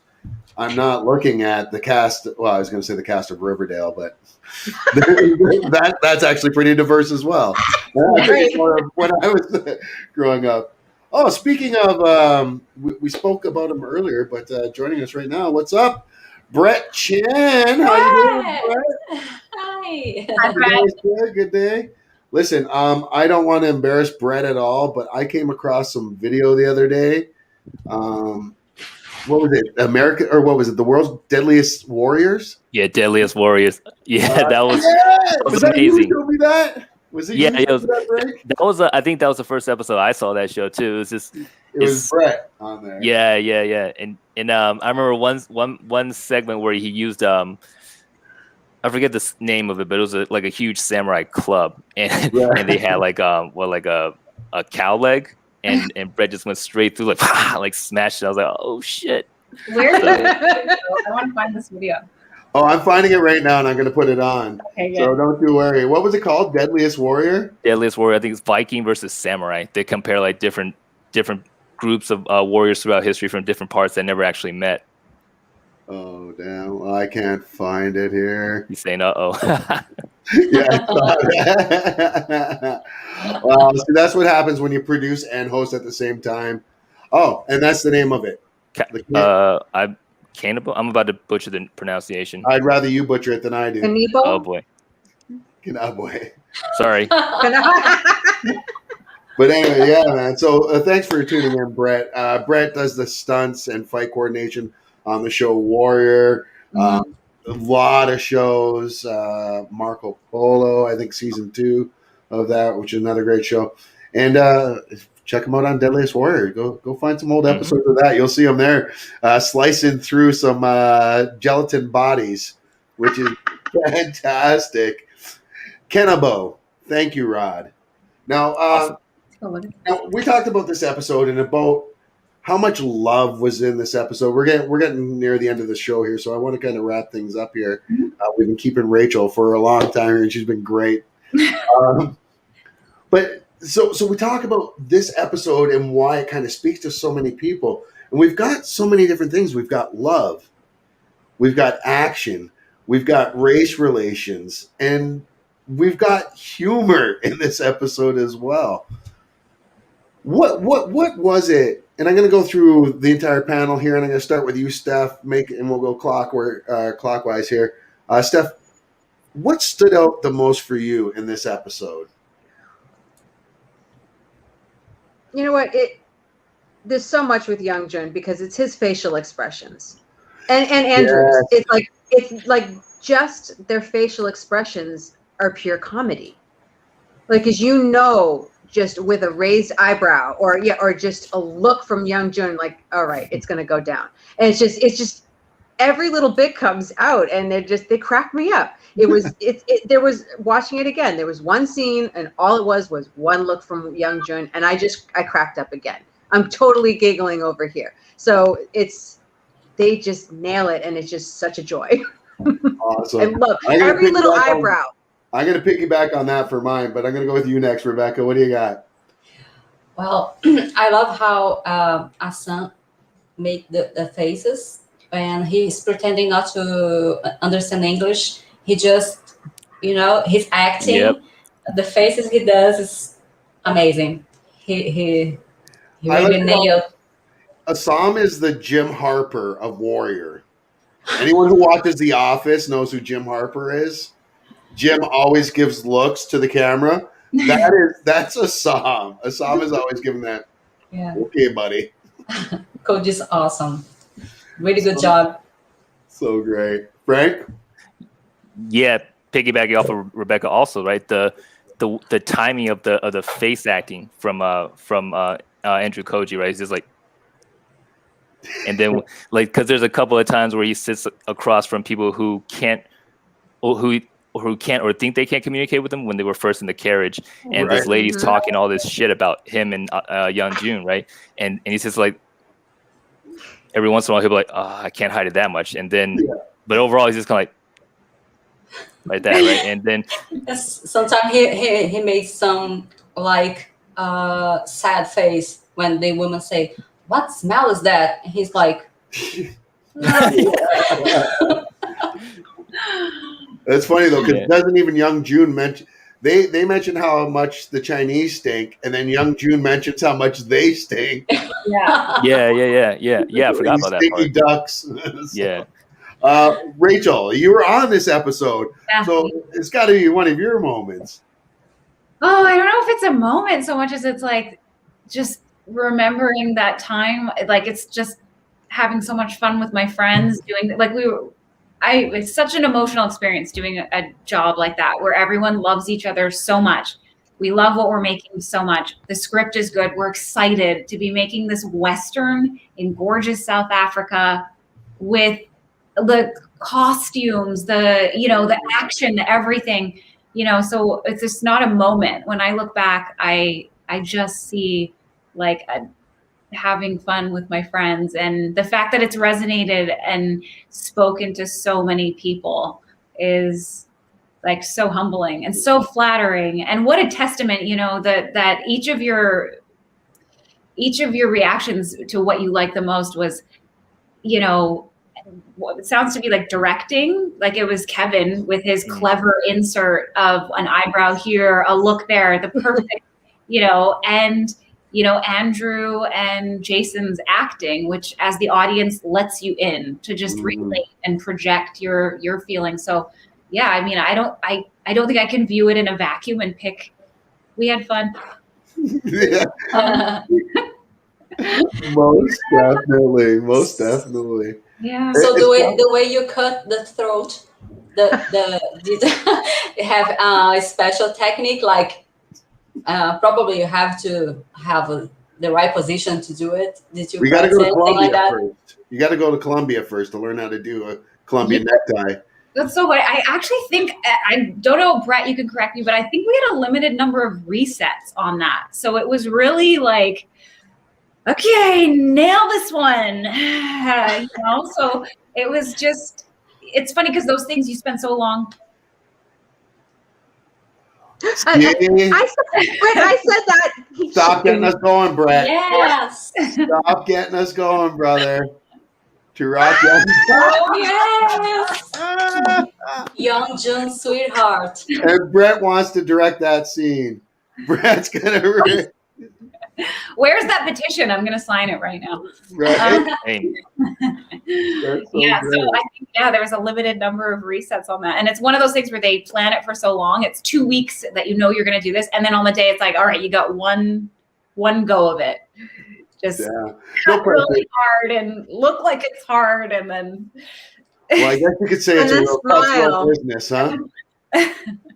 A: I'm not looking at the cast. Well, I was going to say the cast of Riverdale, but that's actually pretty diverse as well. When I was growing up. Oh, speaking of, we spoke about him earlier, but joining us right now, what's up? Brett Chan. How you doing, Brett?
E: Hi.
D: Hi, Brett.
A: Good day. Listen, I don't want to embarrass Brett at all, but I came across some video the other day. What was it? What was it? The World's Deadliest Warriors?
B: Yeah, Deadliest Warriors. Yeah, that was
A: that
B: amazing.
A: You told me that? Was it?
B: Yeah,
A: you
B: it was.
A: that
B: Was. I think that was the first episode I saw that show too. It
A: was Brett on there.
B: Yeah. And I remember one segment where he used I forget the name of it, but it was like a huge samurai club, and and they had like a cow leg, and Brett just went straight through like smashed it. I was like, oh shit.
D: Where is it? I want to find this video.
A: Oh, I'm finding it right now, and I'm going to put it on.
D: Okay, good.
A: So don't you worry. What was it called? Deadliest Warrior?
B: Deadliest Warrior. I think it's Viking versus Samurai. They compare like different groups of warriors throughout history from different parts that never actually met.
A: Oh, damn. Well, I can't find it here.
B: He's saying, uh-oh.
A: Yeah, I saw that. Well, see, that's what happens when you produce and host at the same time. Oh, and that's the name of it.
B: Cannibal? I'm about to butcher the pronunciation.
A: I'd rather you butcher it than I do.
F: Cannibal?
B: Oh, boy.
A: Boy.
B: Sorry.
A: But anyway, yeah, man. So thanks for tuning in, Brett. Brett does the stunts and fight coordination on the show Warrior. A lot of shows. Marco Polo, I think season 2 of that, which is another great show. And check them out on Deadliest Warrior. Go find some old episodes of that. You'll see them there slicing through some gelatin bodies, which is fantastic. Kenabo. Thank you, Rod. Now,
B: Awesome.
A: Now, we talked about this episode and about how much love was in this episode. We're getting near the end of the show here, so I want to kind of wrap things up here. We've been keeping Rachel for a long time here, and she's been great. But so we talk about this episode and why it kind of speaks to so many people. And we've got so many different things. We've got love. We've got action. We've got race relations. And we've got humor in this episode as well. What was it? And I'm going to go through the entire panel here, and I'm going to start with you, Steph, and we'll go clockwise here. Steph, what stood out the most for you in this episode?
F: You know what? There's so much with Young Jun because it's his facial expressions, and Andrew's. Yes. It's like just their facial expressions are pure comedy. Like, as you know, just with a raised eyebrow or just a look from Young Jun, like, all right, it's gonna go down. And it's just every little bit comes out, and they crack me up. There was watching it again. There was one scene, and all it was one look from Young Jun, and I cracked up again. I'm totally giggling over here. So they just nail it, and it's just such a joy.
A: Awesome.
F: I love every little eyebrow.
A: I'm going to piggyback on that for mine, but I'm going to go with you next, Rebecca. What do you got?
E: Well, I love how Asan make the faces when he's pretending not to understand English. He just, he's acting.
B: Yep.
E: The faces he does is amazing. He
A: I
E: really
A: like
E: nailed.
A: Assam is the Jim Harper of Warrior. Anyone who watches The Office knows who Jim Harper is. Jim always gives looks to the camera. That's Assam. Assam is always giving that.
E: Yeah.
A: Okay, buddy.
E: Coach is awesome. Really good job.
A: So great, Frank.
B: Yeah, piggybacking off of Rebecca, also, right? The timing of the face acting from Andrew Koji, right? He's just like, and then like, because there's a couple of times where he sits across from people who can't or think they can't communicate with him when they were first in the carriage, and this lady's talking all this shit about him and Young Jun, right? And he's just like, every once in a while he'll be like, oh, I can't hide it that much, and then but overall he's just kind of like that, right? And then
E: sometimes he made some like sad face when the woman say, "What smell is that?" And he's like,
A: That's funny though, because doesn't even Young Jun mention they mention how much the Chinese stink, and then Young Jun mentions how much they stink.
B: Yeah. I forgot about that
A: Stinky
B: part.
A: ducks.
B: Yeah.
A: Rachel, you were on this episode, so it's got to be one of your moments.
D: Oh, I don't know if it's a moment so much as it's like just remembering that time. Like it's just having so much fun with my friends doing like it's such an emotional experience doing a job like that where everyone loves each other so much. We love what we're making so much. The script is good. We're excited to be making this Western in gorgeous South Africa with the costumes, the action, everything, so it's just not a moment. When I look back, I just see like having fun with my friends, and the fact that it's resonated and spoken to so many people is like so humbling and so flattering. And what a testament, that each of your reactions to what you like the most was, it sounds to be like directing, like it was Kevin with his clever insert of an eyebrow here, a look there, the perfect, and Andrew and Jason's acting, which as the audience lets you in to just relate and project your feelings. So yeah, I mean, I don't think I can view it in a vacuum and pick. We had fun.
A: Most definitely.
D: Yeah.
E: So the way you cut the throat, you have a special technique, like probably you have to have the right position to do it. Did you?
A: We got to go to Colombia
E: like
A: first. You got to go to Colombia first to learn how to do a Colombian necktie.
D: That's so funny. I actually think, I don't know, Brett, you can correct me, but I think we had a limited number of resets on that. So it was really like, okay, nail this one. So it was just, it's funny because those things you spend so long.
F: I said that.
A: Stop getting us going, Brett.
E: Yes.
A: Stop getting us going, brother. To rock
E: Yes. Young Jun, sweetheart.
A: And Brett wants to direct that scene. Brett's gonna.
D: Where's that petition? I'm gonna sign it right now.
A: Right.
D: So I think there was a limited number of resets on that, and it's one of those things where they plan it for so long. It's 2 weeks that you're gonna do this, and then on the day it's like, all right, you got one go of it. Just cut really hard and look like it's hard, and then.
A: Well, I guess you could say it's a real cutthroat business, huh?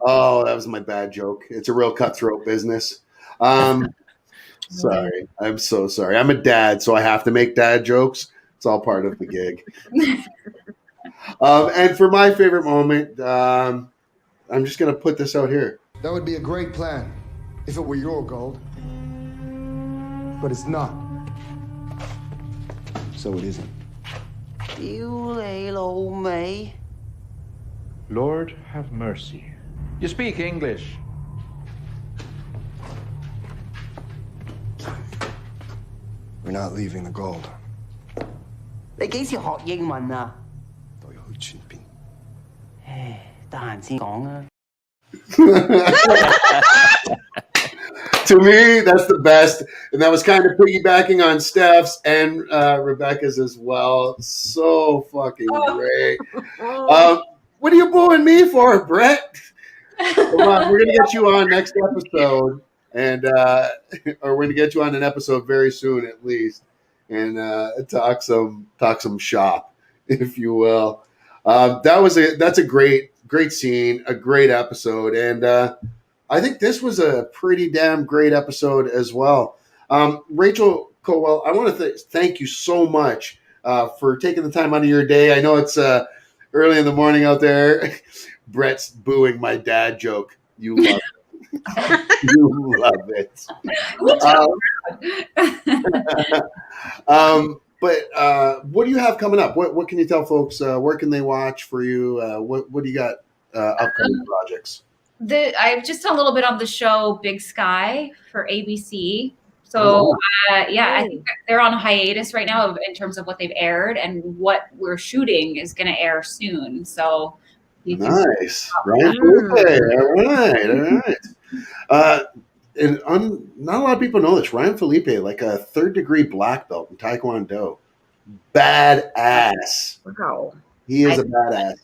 A: Oh, that was my bad joke. It's a real cutthroat business. Sorry. I'm so sorry. I'm a dad, so I have to make dad jokes. It's all part of the gig. And for my favorite moment, I'm just going to put this out here.
G: That would be a great plan if it were your gold. But it's not. So it isn't.
H: Yêu lấy lâu mấy.
I: Lord have mercy.
H: You speak English.
G: We're not leaving the gold.
I: 你幾時學英文啊？
G: 都要去轉變。
I: 唉，得閒先講啊。
A: To me, that's the best. And that was kind of piggybacking on Steph's and Rebecca's as well. So fucking great. What are you booing me for, Brett? Come on, we're going to get you on next episode. And or we're going to get you on an episode very soon at least. And talk some shop, if you will. That's a great scene, a great episode. And I think this was a pretty damn great episode as well. Rachel Colwell, I want to thank you so much for taking the time out of your day. I know it's early in the morning out there. Brett's booing my dad joke. You love it. You love it. But what do you have coming up? What can you tell folks? Where can they watch for you? What do you got upcoming projects?
D: I've just done a little bit on the show Big Sky for ABC. So I think they're on a hiatus right now in terms of what they've aired, and what we're shooting is going to air soon. So
A: nice, Ryan Felipe. All right. And not a lot of people know this. Ryan Felipe, like a 3rd-degree black belt in Taekwondo, badass.
F: Wow,
A: he is a badass.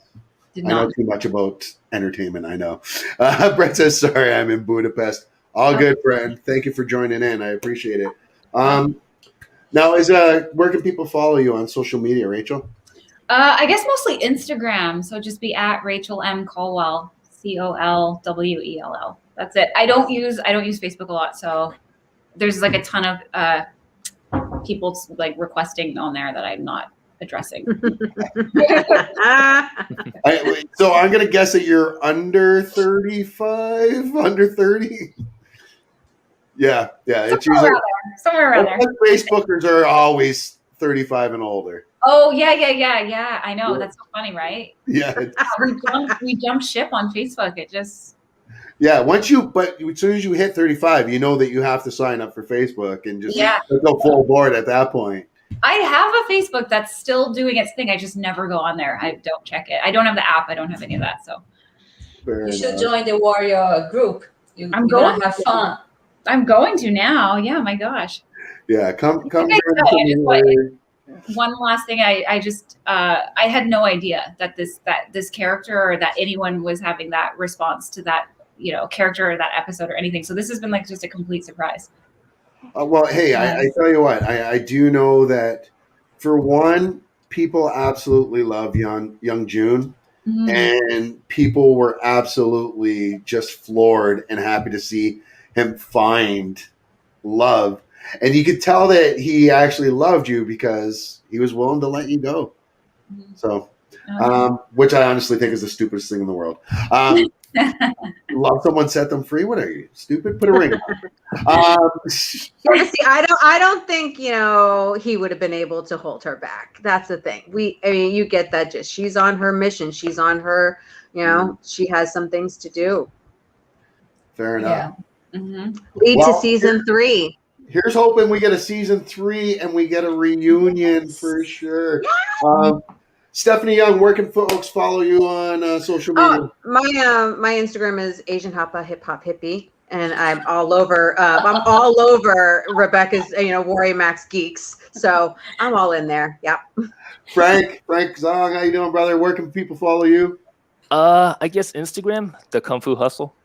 A: I know too much about entertainment. I know. Brett says, "Sorry, I'm in Budapest." All good, friend. Thank you for joining in. I appreciate it. Now, where can people follow you on social media, Rachel?
D: I guess mostly Instagram. So just be at Rachel M. Colwell, COLWELL. That's it. I don't use Facebook a lot, so there's like a ton of people like requesting on there that I'm not addressing.
A: So I'm gonna guess that you're under 35, under 30. Yeah. It's usually
D: somewhere around there.
A: Facebookers are always 35 and older.
D: Oh yeah. I know. Yeah. That's so funny, right?
A: Yeah.
D: we jumped ship on Facebook. It just.
A: Yeah, but as soon as you hit 35, you know that you have to sign up for Facebook and just go full board at that point.
D: I have a Facebook that's still doing its thing. I just never go on there. I don't check it. I don't have the app. I don't have any of that. So
E: you should join the Warrior group.
D: I'm going
E: to have fun.
D: I'm going to now. Yeah, my gosh.
A: Yeah, come.
D: One last thing, I just I had no idea that this character or that anyone was having that response to that character or that episode or anything. So this has been like just a complete surprise.
A: Well, hey, I tell you what, I do know that for one, people absolutely love young June, and people were absolutely just floored and happy to see him find love. And you could tell that he actually loved you because he was willing to let you go. So, which I honestly think is the stupidest thing in the world. Love someone, set them free. What are you, stupid? Put a ring on.
F: See, I don't think he would have been able to hold her back. That's the thing. You get that. Just she's on her mission. She's on her. She has some things to do.
A: Fair enough.
F: Yeah. Lead to season 3.
A: Here's hoping we get a season 3 and we get a reunion for sure. Yeah. Stephanie Young, where can folks follow you on social media?
F: My Instagram is Asian Hoppa Hip Hop Hippie, and I'm all over. I'm all over Rebecca's, Warrior Max Geeks. So I'm all in there. Yep.
A: Frank Zong, how you doing, brother? Where can people follow you?
B: I guess Instagram, the Kung Fu Hustle.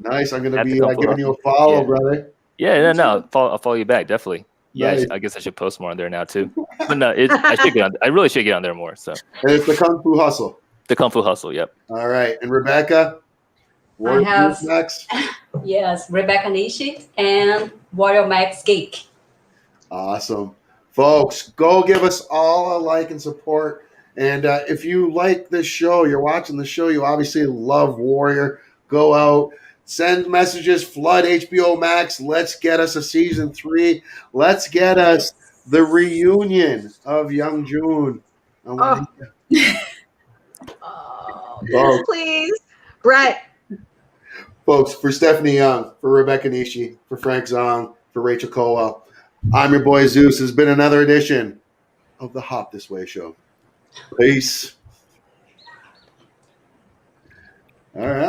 A: Nice. I'm gonna be giving you a follow, brother.
B: Yeah, no, I'll follow you back, definitely. Yeah,
A: Nice.
B: I guess I should post more on there now too. But no, I really should get on there more. So
A: And it's the Kung Fu Hustle.
B: the Kung Fu Hustle, yep.
A: All right. And Rebecca?
E: I have
A: Max?
E: Yes, Rebecca Nishi and Warrior Max Geek.
A: Awesome. Folks, go give us all a like and support. And if you like this show, you're watching the show, you obviously love Warrior, go out, send messages, flood HBO Max. Let's get us a season 3. Let's get us the reunion of Young June.
F: Yes, please. Brett,
A: Folks, for Stephanie Young, for Rebecca Nishi, for Frank Zong, for Rachel Colwell, I'm your boy Zeus. Has been another edition of the Hop This Way show. Peace. All right.